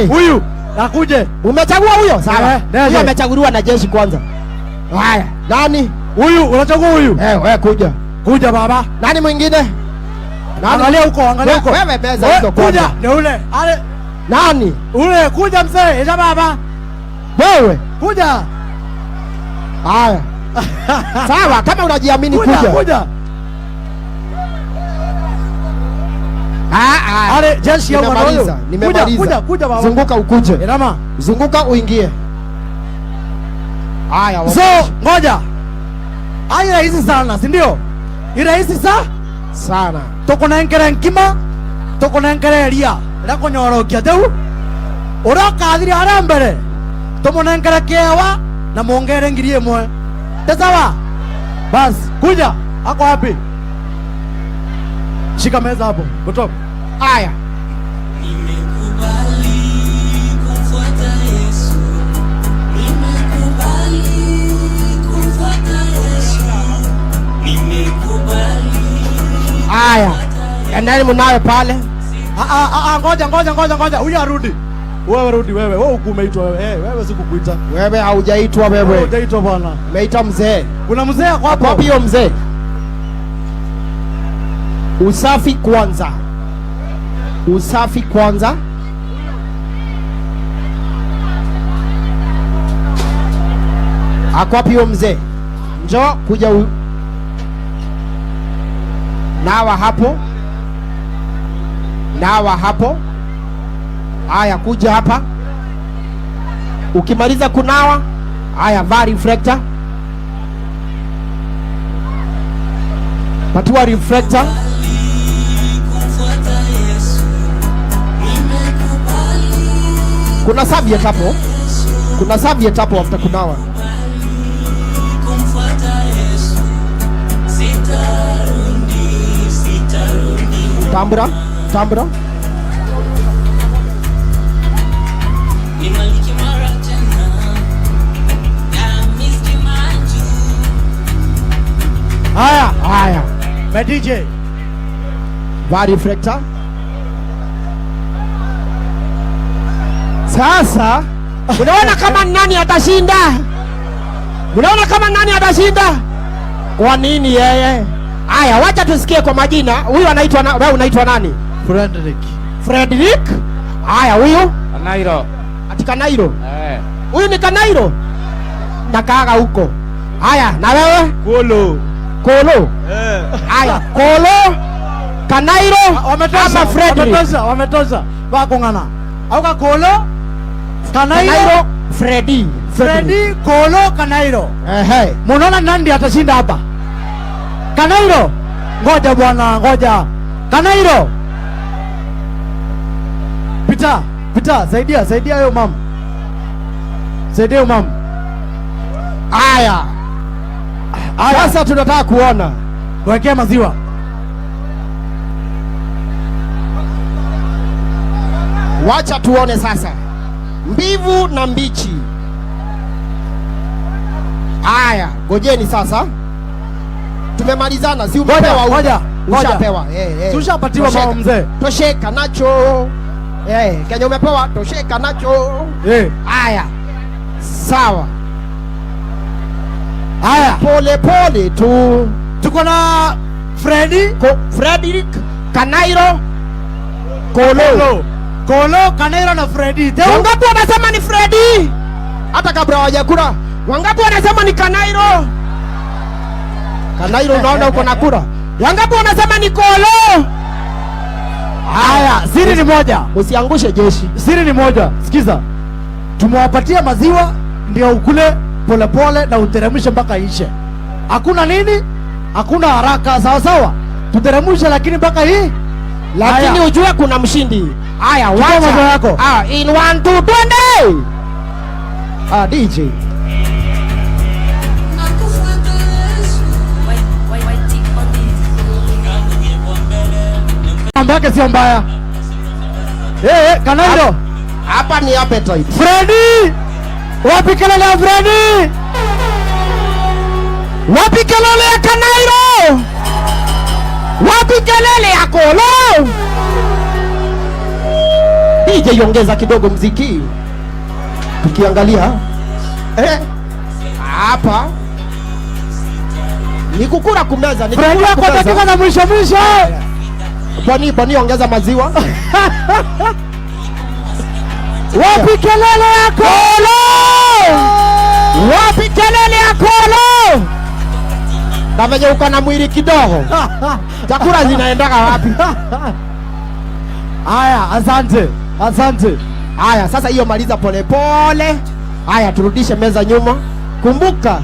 [SPEAKER 3] Huyu nakuje.
[SPEAKER 8] Umechagua huyo? Sawa. Huyo amechaguliwa na jeshi kwanza. Haya. Nani?
[SPEAKER 3] Huyu, unachagua huyu?
[SPEAKER 8] Wewe kuja.
[SPEAKER 3] Kuja baba.
[SPEAKER 8] Nani mwingine?
[SPEAKER 3] Angalia huko.
[SPEAKER 8] Wewe beza hizo kwanza.
[SPEAKER 3] Kuja, ni ule. Ale.
[SPEAKER 8] Nani?
[SPEAKER 3] Ule, kuja mzee. Eja baba.
[SPEAKER 8] Wewe.
[SPEAKER 3] Kuja.
[SPEAKER 8] Haya. Sawa, kama unajiamini kuja.
[SPEAKER 3] Ale jeshi ya
[SPEAKER 8] nimemaliza.
[SPEAKER 3] Kuja baba.
[SPEAKER 8] Zunguka ukuje.
[SPEAKER 3] Inama.
[SPEAKER 8] Zunguka uingie. Haya.
[SPEAKER 3] So, ngoja. Ai rahisi sana, si ndio? Ni rahisi sana. Toko na nkere nkima, toko na nkere eria. Rako nyorokia teu. Uraka athiri ara mbere. Tomo na nkere kewa na muongere ngiri imwe. Sawa? Bas, kuja. Ako wapi? Shika meza hapo. Kutoka.
[SPEAKER 8] Haya.
[SPEAKER 10] Nimekubali kumfuata Yesu.
[SPEAKER 8] Haya. Endeni mnawe pale.
[SPEAKER 3] Ngoja. Huyu arudi.
[SPEAKER 11] Wewe rudi wewe. Wewe ukumeitwa wewe. Wewe sikukuita.
[SPEAKER 8] Wewe haujaitwa wewe.
[SPEAKER 11] Hujaitwa bwana.
[SPEAKER 8] Umeita mzee.
[SPEAKER 11] Kuna mzee hapo.
[SPEAKER 8] Wapi hiyo mzee? Usafi kwanza. Usafi kwanza. Ako wapi huyo mzee? Njoo kuja nawa hapo. Nawa hapo. Haya, kuja hapa. Ukimaliza kunawa, haya vaa reflector. Patiwa reflector. Kuna serviette hapo. Kuna serviette hapo after kunawa. Tambra, tambra.
[SPEAKER 11] Haya, haya. Ba DJ.
[SPEAKER 8] Va reflector. Sasa unaona kama nani atashinda? Unaona kama nani atashinda? Kwa nini yeye? Haya, wacha tusikie kwa majina. Huyu anaitwa wewe unaitwa nani?
[SPEAKER 11] Frederick.
[SPEAKER 8] Frederick? Haya, huyu?
[SPEAKER 12] Kanairo.
[SPEAKER 8] Ati Kanairo? Huyu ni Kanairo? Nakaaga huko. Haya, na wewe?
[SPEAKER 11] Kolo.
[SPEAKER 8] Kolo? Haya, Kolo, Kanairo, ama Frederick?
[SPEAKER 11] Wametosha. Bakongana. Auka Kolo, Kanairo,
[SPEAKER 8] Freddy.
[SPEAKER 11] Freddy, Kolo, Kanairo.
[SPEAKER 8] Ehe.
[SPEAKER 11] Munaona nani atashinda hapa? Kanairo. Ngoja bwana, ngoja. Kanairo. Pita, saidia huyo mama. Saidia huyo mama.
[SPEAKER 8] Haya. Sasa tunataka kuona.
[SPEAKER 11] Wekea maziwa.
[SPEAKER 8] Wacha tuone sasa. Mbivu na mbichi. Haya, ngojeni sasa. Tumemalizana, si umepewa?
[SPEAKER 11] Ngoja.
[SPEAKER 8] Ushapewa.
[SPEAKER 11] Tushapatiwa mama mzee.
[SPEAKER 8] Tosheka nacho. Kenya umepewa, tosheka nacho. Haya. Sawa.
[SPEAKER 11] Haya.
[SPEAKER 8] Pole tu.
[SPEAKER 11] Tuko na
[SPEAKER 8] Frederick, Kanairo, Kolo,
[SPEAKER 11] Kanairo na Freddy.
[SPEAKER 8] Wangapi wanasema ni Freddy? Hata kabla hawajakula. Wangapi wanasema ni Kanairo? Kanairo unaona uko na kura. Wangapi wanasema ni Kolo?
[SPEAKER 11] Haya, siri ni moja.
[SPEAKER 8] Usiangushe jeshi.
[SPEAKER 11] Siri ni moja. Sikiza. Tumewapatia maziwa ndio ukule polepole na uteremshe mpaka ishe. Hakuna nini? Hakuna haraka, sawa? Tuteremshe lakini mpaka hii.
[SPEAKER 8] Lakini ujue kuna mshindi. Haya, wacha
[SPEAKER 11] maziwa yako.
[SPEAKER 8] In 1 2 20. DJ.
[SPEAKER 11] Mambo yake sio mbaya. Kanairo.
[SPEAKER 8] Hapa ni appetite.
[SPEAKER 11] Freddy! Wapi kelele ya Freddy?
[SPEAKER 8] Wapi kelele ya Kanairo? Wapi kelele ya Kolo? DJ ongeza kidogo mziki. Tukiangalia hapa ni kukura kumeza, ni
[SPEAKER 11] Freddy yako dakika na mwisho.
[SPEAKER 8] Bani ongeza maziwa.
[SPEAKER 11] Wapi kelele ya Kolo?
[SPEAKER 8] Wapi kelele ya Kolo? Na venye uko na mwili kidogo. Chakula zinaendaka wapi?
[SPEAKER 11] Haya, asante.
[SPEAKER 8] Haya, sasa hiyo maliza polepole. Haya, turudishe meza nyuma. Kumbuka,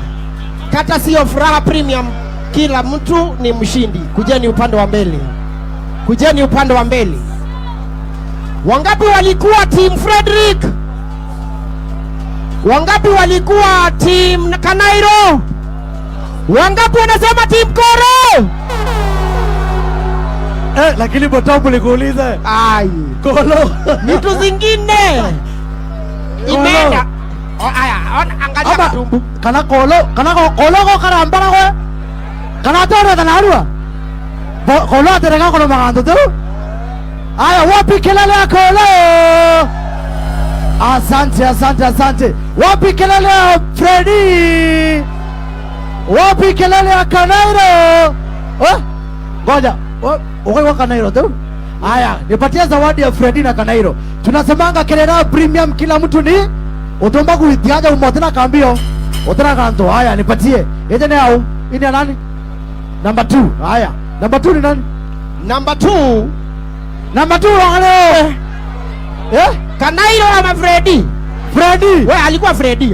[SPEAKER 8] kata sio Furaha Premium, kila mtu ni mshindi. Kujeni upande wa mbele. Wangapi walikuwa team Frederick? Wangapi walikuwa team Kanairo? Wangapi wanasema team Koro?
[SPEAKER 11] Lakini botopu likuulize. Kolo.
[SPEAKER 8] Vitu zingine. Imeenda. Aya, angalia matumbu.
[SPEAKER 11] Kana Kolo ko karambara ko. Kana toro tanarua. Kolo atereka kono magando tu. Aya, wapi kelele ya Kolo? Asante, asante, asante. Wapi kelele ya Freddy? Wapi kelele ya Kanairo? Ngoja. Uko Kanairo tu? Haya, nipatie zawadi ya Freddy na Kanairo. Tunasemanga kelele ya premium, kila mtu ni utomba kuitiaja umotena kambio. Utena kanto. Haya, nipatie. Yeje ni au? Ini nani? Number 2. Haya. Number 2 ni nani?
[SPEAKER 8] Number 2.
[SPEAKER 11] Number 2 wale.
[SPEAKER 8] Kanairo ama Freddy?
[SPEAKER 11] Freddy.
[SPEAKER 8] Wewe alikuwa Freddy.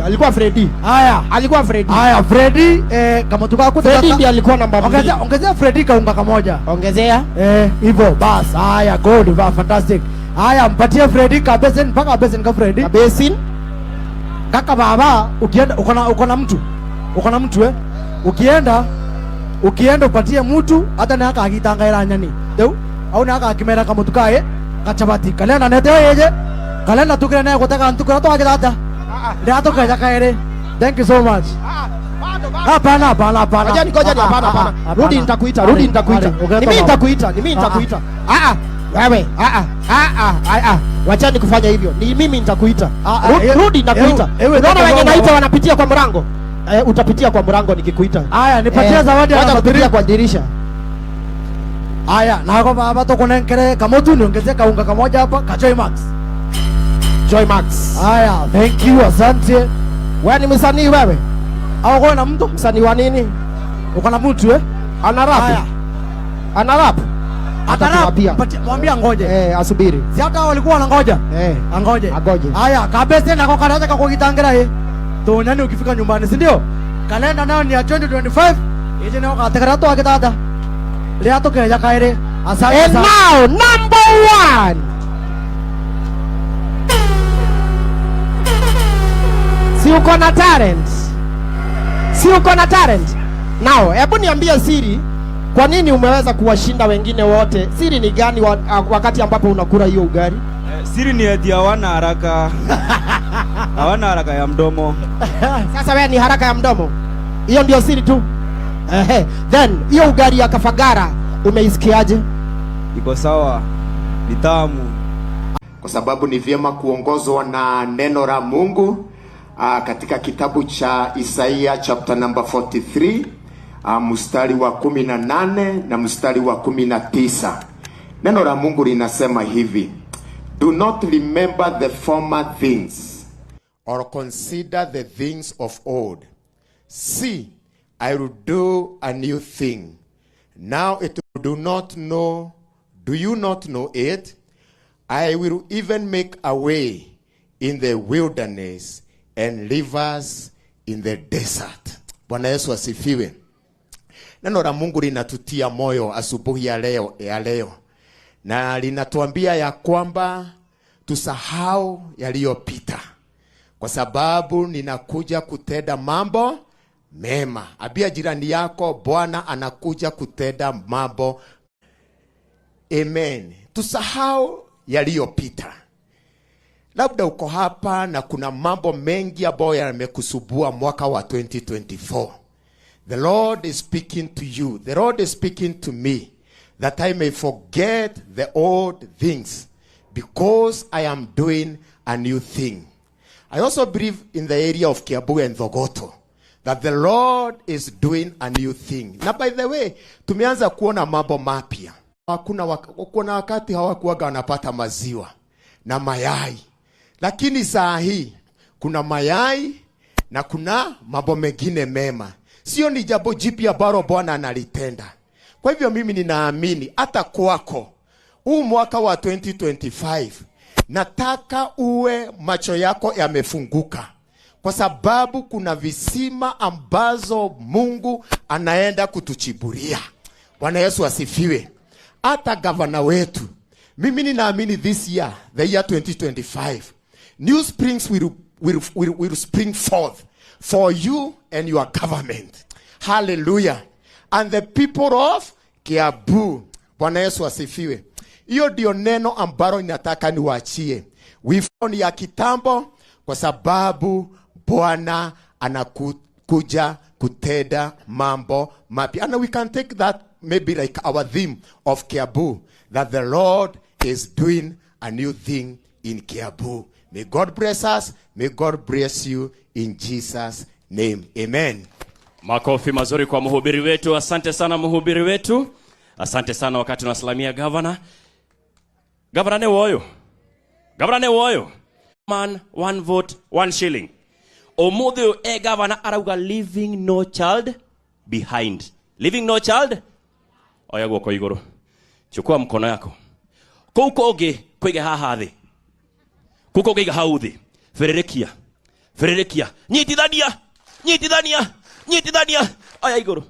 [SPEAKER 11] Haya.
[SPEAKER 8] Alikuwa Freddy.
[SPEAKER 11] Haya, Freddy kama tukakuta
[SPEAKER 8] Freddy ndiye alikuwa namba 2.
[SPEAKER 11] Ongezea Freddy kaunga kamoja.
[SPEAKER 8] Ongezea.
[SPEAKER 11] Hivyo bas. Haya, good, fantastic. Haya, mpatie Freddy kabesen mpaka kabesen ka Freddy.
[SPEAKER 8] Kabesen.
[SPEAKER 11] Kaka baba, ukienda uko na mtu. Uko na mtu Ukienda upatie mtu hata na aka akitangaira nyani. Deu au na aka akimera kama tukae kachabati. Kalenda neteo yeje. Kalenda tukira naye kutaka ntukura to akidata. Ndio to kaja kaere. Thank you so much. Hapana.
[SPEAKER 8] Hapana. Rudi nitakuita. Ni mimi nitakuita. Wewe. Wachani kufanya hivyo. Ni mimi nitakuita. Rudi nitakuita. Unaona wenye naita wanapitia kwa mlango. Utapitia kwa mlango nikikuita.
[SPEAKER 11] Haya, nipatie zawadi ya
[SPEAKER 8] kupitia kwa dirisha.
[SPEAKER 11] Haya, na kwa baba to kunenkere kama tu niongezee kaunga kamoja hapa ka Joy Max. Haya, thank you, asante.
[SPEAKER 8] Wewe ni msanii wewe?
[SPEAKER 11] Au uko na mtu?
[SPEAKER 8] Msanii wa nini?
[SPEAKER 11] Uko na mtu
[SPEAKER 8] Ana rap.
[SPEAKER 11] Haya.
[SPEAKER 8] Ana rap.
[SPEAKER 11] Atarapia. Mwambie ngoje.
[SPEAKER 8] Asubiri.
[SPEAKER 11] Si hata walikuwa wanangoja. Angoje.
[SPEAKER 8] Haya,
[SPEAKER 11] kabisa na kwa karaja kwa kugitangira to nyani ukifika nyumbani, si ndio? Kalenda nayo ni ya 2025. Hizi nao katakara to akitata. Leo to kaja kaire. Asante
[SPEAKER 8] sana. And now number 1. Si uko na talent. Now, hebu niambie siri. Kwa nini umeweza kuwashinda wengine wote? Siri ni gani wakati ambapo unakula hiyo ugali?
[SPEAKER 12] Siri ni eti hawana haraka. Hawana haraka ya mdomo.
[SPEAKER 8] Sasa wewe ni haraka ya mdomo. Hiyo ndio siri tu. Then hiyo ugali ya Kafagara umeisikiaje?
[SPEAKER 12] Iko sawa. Ni tamu.
[SPEAKER 13] Kwa sababu ni vyema kuongozwa na neno la Mungu katika kitabu cha Isaia chapter number 43 mstari wa 18 na mstari wa 19. Neno la Mungu linasema hivi: Do not remember the former things, or consider the things of old. See, I will do a new thing. Now it do you not know it? I will even make a way in the wilderness and rivers in the desert. Bwana Yesu asifiwe. Neno la Mungu linatutia moyo asubuhi ya leo. Na linatuambia ya kwamba tusahau yaliyopita, kwa sababu ninakuja kutenda mambo mema. Abia jirani yako, Bwana anakuja kutenda mambo. Amen. Tusahau yaliyopita. Labda uko hapa na kuna mambo mengi ambayo yamekusubua mwaka wa 2024. The Lord is speaking to you. The Lord is speaking to me, that I may forget the old things, because I am doing a new thing. I also believe in the area of Kiabu and Thogoto, that the Lord is doing a new thing. Na by the way, tumeanza kuona mambo mapya. Kuna wakati hawakuwaga wanapata maziwa na mayai, lakini saa hii kuna mayai na kuna mambo mengine mema. Sio ni jambo jipya ambalo Bwana analitenda. Kwa hivyo mimi ninaamini hata kwako huu mwaka wa 2025 nataka uwe macho yako yamefunguka, kwa sababu kuna visima ambazo Mungu anaenda kutuchiburia. Bwana Yesu asifiwe. Hata gavana wetu, mimi ninaamini this year, the year 2025, new springs will spring forth for you and your government. Hallelujah. And the people of Kiabu. Bwana Yesu asifiwe. Hiyo ndio neno ambalo ninataka niwaachie. Wifoni ya kitambo, kwa sababu Bwana anakuja kutenda mambo mapya. And we can take that maybe like our theme of Kiabu, that the Lord is doing a new thing in Kiambu. May God bless us. May God bless you in Jesus' name. Amen.
[SPEAKER 14] Makofi mazuri kwa mhubiri wetu. Asante sana mhubiri wetu. Asante sana wakati tunasalamia governor. Governor ne woyo. Governor ne woyo. Man, 1 vote, 1 shilling. Omudhi governor arauga leaving no child behind. Leaving no child? Oya guoko iguru. Chukua mkono yako. Kuko oge kuiga haha thi. Kuko oge hau thi. Fererekia. Fererekia. Nyitithania. Nyitithania. Nyitithania. Oya iguru.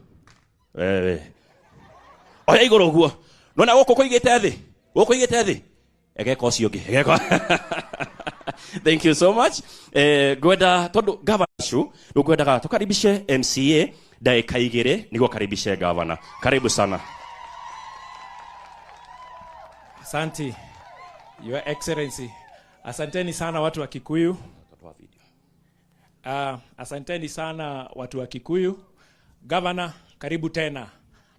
[SPEAKER 14] Oya iguru guo. Nona guoko kuigite thi. Guoko kuigite thi. Egeka ucio ngi. Egeka. Thank you so much. Gwenda tondu governor shu ngwendaga tukaribishe MCA dakika igire niguo karibishe governor. Karibu sana.
[SPEAKER 15] Asante, Your Excellency. Asanteni sana watu wa Kikuyu. Asanteni sana watu wa Kikuyu. Governor, karibu tena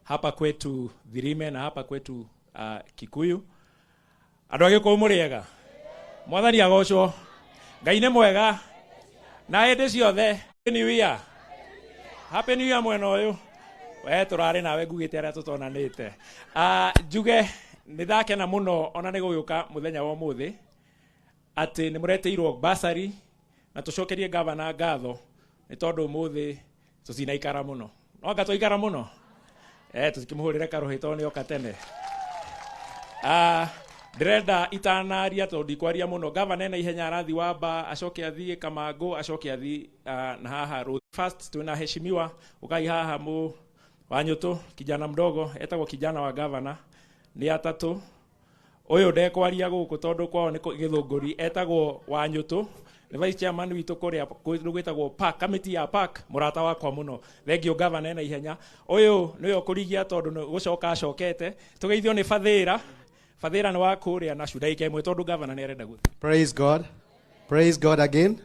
[SPEAKER 15] hapa kwetu Thirime na hapa kwetu Kikuyu. Andũ agĩkũyũ mũrĩega. Mwathani agocwo. Ngai nĩ mwega. Na hĩndĩ ciothe. Happy New Year. Happy New Year mwena ũyũ. We tũrarĩ nawe ngugĩte arĩa tũtonanĩte. Njuge nĩndakena mũno ona nĩ gũgĩũka mũthenya wa ũmũthĩ atĩ nĩ mũreteirwo bursary na tũcokerie governor ngatho nĩ tondũ ũmũthĩ tũcinaikara mũno. No anga tũikara mũno? Tũkĩmũhũrĩre karũhĩ tondũ nĩoka tene. Ndĩrenda itanaria tondũ ndikwaria mũno. Governor na ihenya arathi Wamba, acoke athiĩ Kamango, acoke athiĩ na haha Road. First tuna heshimiwa ukai haha mu Wanyũtũ, kijana mdogo, etagwo kijana wa governor. Ni atatu. Uyu ndekwaria gũkũ tondũ kwao nĩ Gĩthũngũri, etagwo Wanyũtũ. Ni vice chairman witũ kũrĩa gwĩtagwo park, committee ya park, mũrata wakwa mũno. Thengio governor na ihenya. Uyu nĩwe ũkũrigia tondũ gũcoka acokete. Tũgeithio nĩ Fathĩra. Fathĩra nĩ wa kũrĩa na cudai imwe tondũ governor nĩ arenda gũthiĩ.
[SPEAKER 4] Praise God. Praise God again.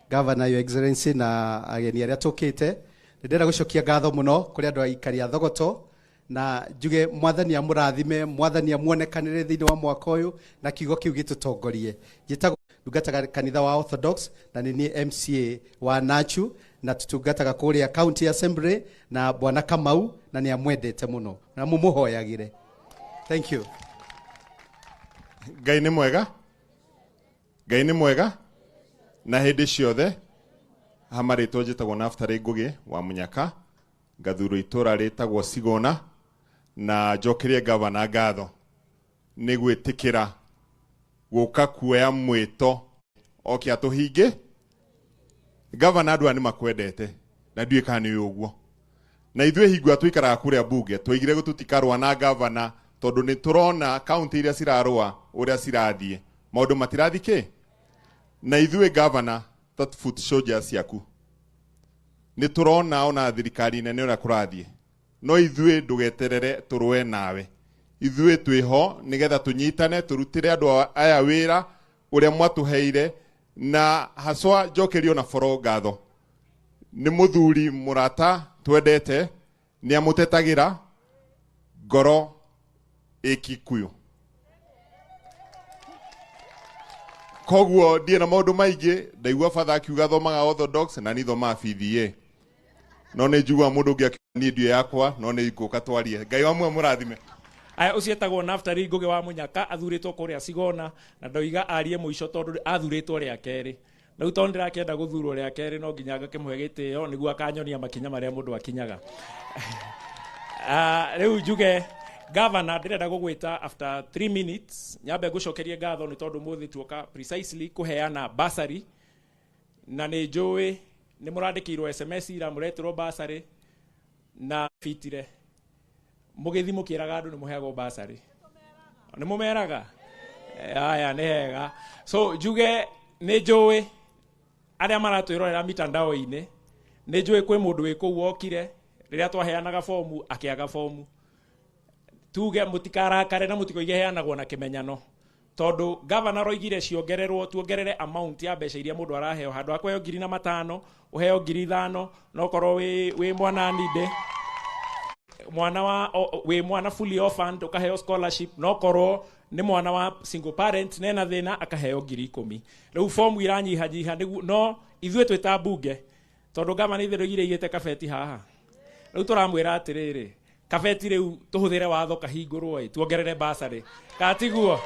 [SPEAKER 4] Governor, Your Excellency na ageni arĩa tũkĩte. Ndĩrenda gũcokia ngatho mũno kũrĩ andũ aikari a Thogoto na njuge mwathani amũrathime, mwathani amuonekanĩre thĩinĩ wa mwaka ũyũ na kiugo kĩu gĩtũtongorie. Njĩtagwo ndungataga kanitha wa Orthodox na nĩ niĩ MCA wa Nachu na tutungataga kũrĩa County Assembly na Bwana Kamau na nĩ amwendete mũno na mũmũhoyagĩre. Thank you.
[SPEAKER 16] Ngai nĩ mwega. Ngai nĩ mwega. Na hĩndĩ ciothe hamarĩtwo njĩtagwo Naftali Ngugi wa Munyaka, ngathurwo itũra rĩtagwo Sigona na njokerie governor ngatho nĩ gwĩtĩkĩra gũka kuoya mwĩto oke atũhinge. Governor andũ nĩ makwendete na ndiũĩ kana nĩ ũguo. Na ithuĩ hingo tũikaraga kũrĩa bunge twaigire gũtutikarwa na governor tondũ nĩ tũrona county iria cirarũa ũrĩa cirathiĩ maũndũ matirathikĩ. Na ithuĩ governor that foot soldiers yaku nĩ tũrona ona thirikari nene ũrĩa kũrathiĩ, no ithuĩ ndũgeterere tũrũe nawe. Ithuĩ twĩho nĩgetha tũnyitane tũrutĩre andũ aya wĩra ũrĩa mwatũheire na haswa njokerio na boro ngatho. Nĩ mũthuri mũrata twendete, nĩ amũtetagĩra ngoro ĩkikuyu. Koguo ndiĩ na maũndũ maingĩ, ndaigua batha akiuga thomaga Orthodox na ni thomaga PDA. No nĩ njigua mũndũ ũngĩ akiuga ndio yakwa, no nĩ ngũka twarie. Ngai wa muoyo mũrathime.
[SPEAKER 15] Aya ũcietagwo Naftali Ngugi wa Munyaka, athurĩtwo kũrĩa Sigona na ndoiga arie mũico tondũ athurĩtwo rĩa kerĩ. Rĩu tondũ ndĩrakĩenda gũthurwo rĩa kerĩ no nginya ngakĩmũhe gĩtĩo nĩguo akanyonia makinya marĩa mũndũ akinyaga. Rĩu njuge Governor, ndĩrenda gũgwĩta after 3 minutes nyambe ngũcokerie ngatho nĩ tondũ mũthĩ tuoka precisely kũheana bursary na nĩ njũĩ nĩ mũrandĩkĩirwo SMS ira mũreterwo bursary na fitire mũgĩthi mũkĩraga andũ nĩ mũheagwo bursary. Nĩ mũmeraga? Aya nĩ hega. So njuge nĩ njũĩ arĩa maratwĩrorera mitandao-inĩ nĩ njũĩ kwĩ mũndũ wĩ kũu wokire rĩrĩa twaheanaga fomu akĩaga fomu. Tuge mutikarakare na mutikoige heanagwo na kimenyano tondu governor oigire ciongererwo tuongerere amount ya mbeca iria mundu araheo handu akwa 5,000 uheo 5,000 no korwo wi mwana ninde mwana wa we mwana fully orphaned ukaheo scholarship no korwo ni mwana wa single parent nena thina akaheo 10,000 riu form iranyihanyiha no ithuĩ twĩ ta mbunge tondũ gavana ithuĩ rĩgire igĩte kabeti haha rĩu tũramwĩra atĩrĩrĩ kabeti rĩu tũhũthĩre watho kahingũrwo tuongerere basarĩ katiguo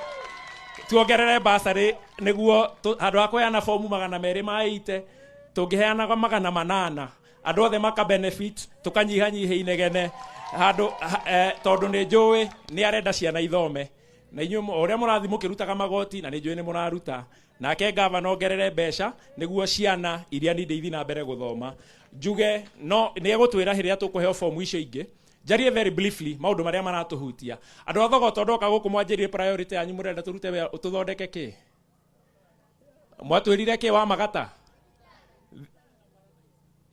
[SPEAKER 15] tuongerere basarĩ nĩguo handũ ha kũheana fomu 200 maite tũngĩheana 800 andũ othe maka benefit tũkanyihanyihia inegene handũ tondũ nĩ njũĩ nĩ arenda ciana ithome na inyuĩ ũrĩa mũrathi mũkĩrutaga magoti na nĩ njũĩ nĩ mũraruta nake gavana ongerere mbeca nĩguo ciana iria nĩ ndeithi na mbere gũthoma njuge no nĩ egũtwĩra hĩrĩa tũkũheo fomu icio ingĩ njarie very briefly maũndũ marĩa maratũhutia andũ a thogoto ndoka gũkũ mwanjĩrie priority yanyu mũrenda tũrute wĩra tũthondeke kĩ mwatwĩrire kĩ wa magata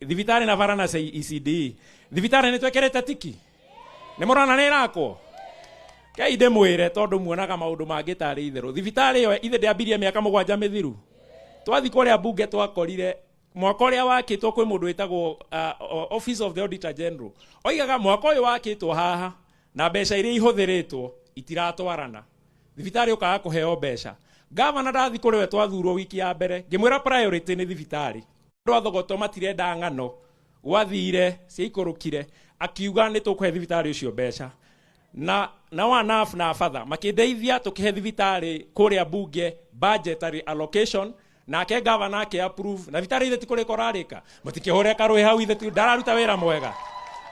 [SPEAKER 15] thibitarĩ na bara na ECD thibitarĩ nĩ twekĩrĩte tiki nĩ mũrona nĩ irakwo Kei ndĩmwĩre tondũ muonaga maũndũ mangĩ tarĩ itherũ thibitarĩ ĩyo ithe ndĩambirie mĩaka 7 mĩthiru twathi kũrĩa mbunge twakorire mwaka ũrĩa wakĩtwo kwĩ mũndũ wĩtagwo Office of the Auditor General oigaga mwaka ũyũ wakĩtwo haha na mbeca iria ihũthĩrĩtwo itiratwarana thibitarĩ ũkaga kũheo mbeca gavana ndathi kũrĩ we twathurwo wiki ya mbere ngĩmwĩra priority nĩ thibitarĩ andũ a thogoto matirenda ng'ano gwathire ciaikũrũkire akiuga nĩ tũkũhe thibitarĩ ũcio mbeca na wanaf na father makĩndeithia tũkĩhe thibitarĩ kũrĩa mbunge budgetary allocation nake gavana ake approve na thibitarĩ ithe ti kũrĩ korarĩka mũtikĩhũre karũĩ hau ithe ndararuta wĩra mwega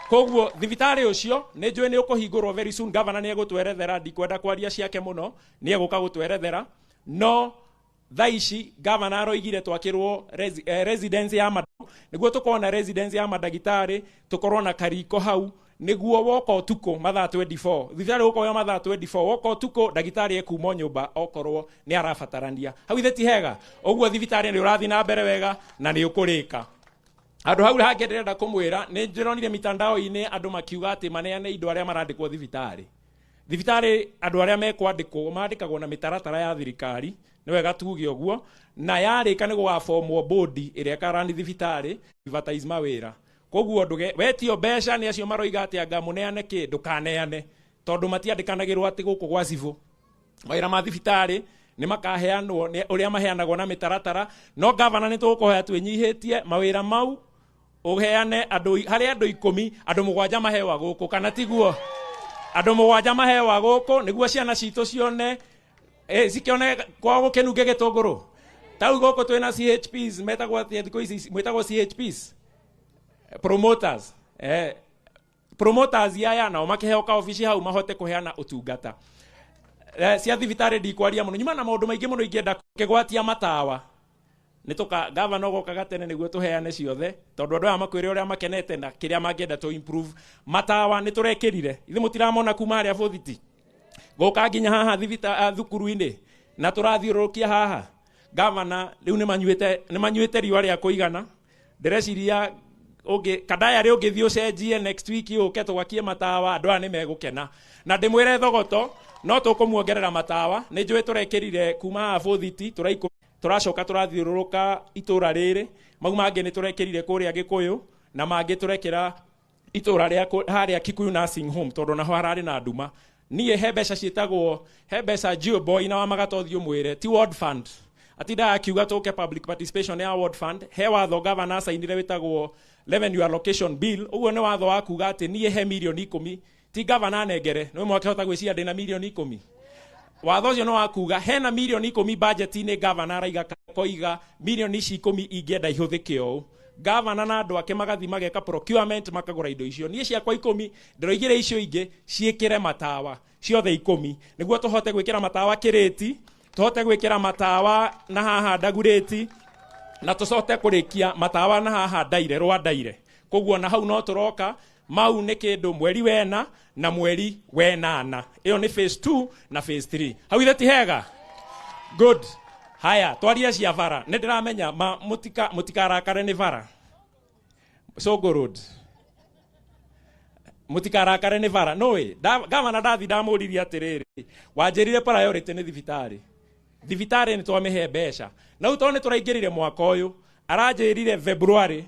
[SPEAKER 15] koguo thibitarĩ ũcio nĩ njũĩ nĩ ũkũhingũrwo very soon gavana nĩ egũtwerethera ndikwenda kwaria ciake mũno nĩ egũka gũtwerethera no thaa ici gavana aroigire twakĩrwo residence ya nĩguo tũkorwo na residence ya mandagĩtarĩ tũkorwo na kariko hau nĩguo woka ũtukũ mathaa 24 thibitarĩ gũkorwo mathaa 24 woka ũtukũ ndagĩtarĩ ekuma nyũmba okorwo nĩ arabatarania hau ithe ti hega ũguo thibitarĩ nĩ ũrathi na mbere wega na nĩ ũkũrĩka andũ hau hangĩ ndĩrenda kũmwĩra nĩ ndĩronire mitandao-inĩ andũ makiuga atĩ maneane indo arĩa marandĩkwo thibitarĩ andũ arĩa mekwandĩkwo mandĩkagwo na mĩtaratara ya thirikari nĩ wega tuge ũguo na yarĩka nĩ gũgabomwo bodi ĩrĩa ĩkarani thibitarĩ advertise mawĩra koguo wetio mbeca nĩ acio maroiga atĩ anga mũneane kĩ ndũkaneane tondũ matiandĩkanagĩrwo atĩ gũkũ gwa civil mawĩra ma thibitarĩ nĩ makaheanwo ũrĩa maheanagwo na mĩtaratara no gavana nĩ tũgũkũhoya twĩnyihĩtie mawĩra mau ũheane harĩ andũ 10 andũ 7 mahewa gũkũ kana tiguo andũ 7 mahewa gũkũ nĩguo ciana citũ cione cikione kwa gũkĩnunge gĩtũngũrũ tau gũkũ twĩna CHPs metagwo atĩ thikũ ici mwĩtagwo CHPs promoters yaya nao makĩheo ka ofici hau mahote kũheana ũtungata cia thibitarĩ ndikwaria mũno nyuma na maũndũ maingĩ mũno ingĩenda kĩgwatia matawa nĩ gavana ũgokaga tene nĩguo tũheane ciothe tondũ andũ aya makwĩre ũrĩa makenete na kĩrĩa mangĩenda to improve matawa nĩ tũrekĩrire ithe mũtiramona kuma harĩa bũthiti gũka nginya haha thukuru-inĩ na tũrathiũrũrũkia haha gavana rĩu nĩ manyuĩte riũa rĩa kũigana ndĩreciria kadayarĩ ũngĩthiĩ ũcenjie next week ũke tũgwakie matawa andũ aya nĩ megũkena na ndĩmwĩre thogoto no tũkũmuongerera matawa nĩ njũĩ tũrekĩrire kuma haha bũthiti tũracoka tũrathiũrũrũka itũra rĩrĩ mau mangĩ nĩ tũrekĩrire kũrĩa Gĩkũyũ na mangĩ tũrekĩra itũra rĩa harĩa Kikuyu nursing home tondũ naho hararĩ na nduma niĩ he mbeca ciĩtagwo he mbeca Joboy na wa magatothio mwĩre ti ward fund atinda akiuga tũke public participation ya ward fund he watho gavana acainire wĩtagwo revenue allocation bill ũguo nĩ watho wa kuga atĩ niĩ he milioni 10 ti gavana nengere nĩ mwakĩhota gwĩciria ndĩna milioni 10 watho ũcio nĩ wa kuga hena milioni 10 budget-inĩ gavana araiga koiga milioni 10 ingĩenda ihũthĩke ũũ gavana na andũ ake magathi mageka procurement makagũra indo icio niĩ ciakwa 10 ndĩroigire icio ingĩ ciĩkĩre matawa ciothe 10 nĩguo tũhote gwĩkĩra matawa kĩrĩti tũhote gwĩkĩra matawa na haha ndagurĩti na tũcote kũrĩkia matawa na haha ndaire rwandaire koguo na hau no tũroka mau nĩ kĩndũ mweri wena na mweri wenana ĩyo nĩ phase 2 na phase 3 hau ithe ti hega good haya twarie cia bara nĩ ndĩramenya mũtikarakare nĩ bara Sogo Road mũtikarakare nĩ bara noĩ gavana ndathi ndamũririe atĩrĩrĩ wanjĩrire priority nĩ thibitarĩ nĩ twamĩhe mbeca na tondũ nĩ tũraingĩrire mwaka ũyũ aranjĩrire February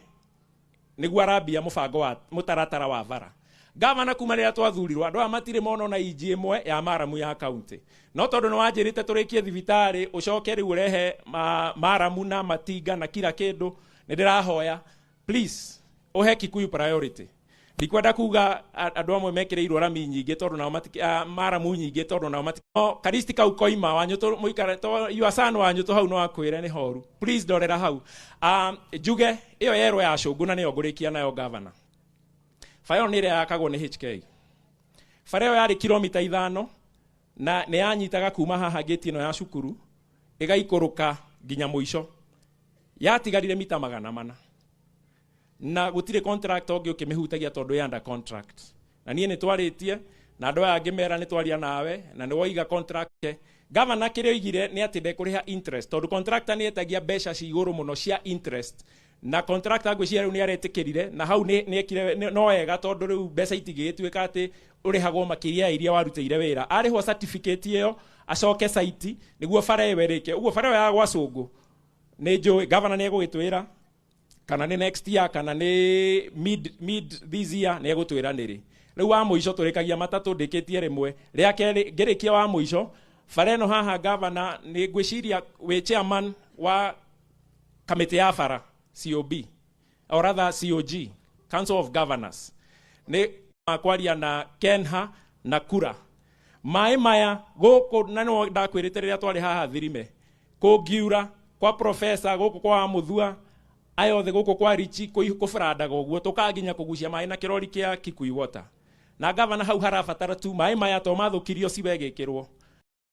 [SPEAKER 15] nĩguo arambia mũbango wa mũtaratara wa bara Gavana kuma rĩrĩa twathurirwo andũ aya matirĩ mona na inji ĩmwe ya Maramu ya kaunti. No tondũ nĩ wanjĩrĩte tũrĩkie thibitarĩ ũcoke rĩu ũrehe Maramu na matinga na kila kĩndũ, nĩ ndĩrahoya please ũhe Kikuyu priority. Ndikwenda kuga andũ amwe mekĩrĩirwo rami nyingĩ tondũ nao Maramu nyingĩ tondũ nao no Karisti kau koima wanyũ mũikare to your son wanyũ to hau no akwĩre nĩ horu. Please ndorera hau. Njuge ĩyo yerwo ya Cũngũ nĩyo ngũrĩkia nayo governor. Bara ĩyo nĩ ĩrĩa yakagwo nĩ HK. Bara ĩyo yarĩ kilomita 5 na nĩ yanyitaga kuma haha gate ĩno ya cukuru ĩgaikũrũka nginya mũico. Yatigarire mita 400. Na gũtirĩ contract ũngĩ ũkĩmĩhutagia tondũ ya under contract. Na niĩ nĩ twarĩtie na andũ aya angĩ mera nĩ twaria nawe na nĩ woiga contract. Governor kĩrĩa oigire nĩ atĩ ndekũrĩha interest tondũ contractor nĩ etagia mbeca ci igũrũ mũno cia interest. Na contractor ngwĩciria rĩu nĩ aretĩkĩrire na hau nĩ ekire no wega tondũ rĩu mbeca itingĩgĩtuĩka atĩ ũrĩhagwo makĩria iria warutĩire wĩra. Arĩhwo certificate ĩyo acoke site nĩguo bara ĩyo ĩrĩke. Ũguo bara ĩyo ya gwa Cũngũ nĩ njũĩ governor nĩ egũgĩtwĩra kana nĩ next year kana nĩ mid this year nĩ egũtwĩra nĩrĩ. Rĩu wa mũico tũrĩkagia matatũ ndĩkĩtie rĩmwe rĩa kerĩ ngĩrĩkia wa mũico bara ĩno haha governor nĩ ngwĩciria wĩ chairman wa kamĩtĩ ya bara COB or rather COG Council of Governors nĩ makwaria na Kenha na Kura maĩ maya gũkũ na no ndakwĩrĩte rĩrĩa twarĩ haha Thirime kũngiura kwa professor gũkũ kwa Muthua ayothe gũkũ kwa Richi kũbrandaga ũguo tũkanginya kũgucia maĩ na kĩrori kĩa Kikuyu Water na governor hau harabatara tu maĩ maya to mathũkirio ciwegĩkĩrwo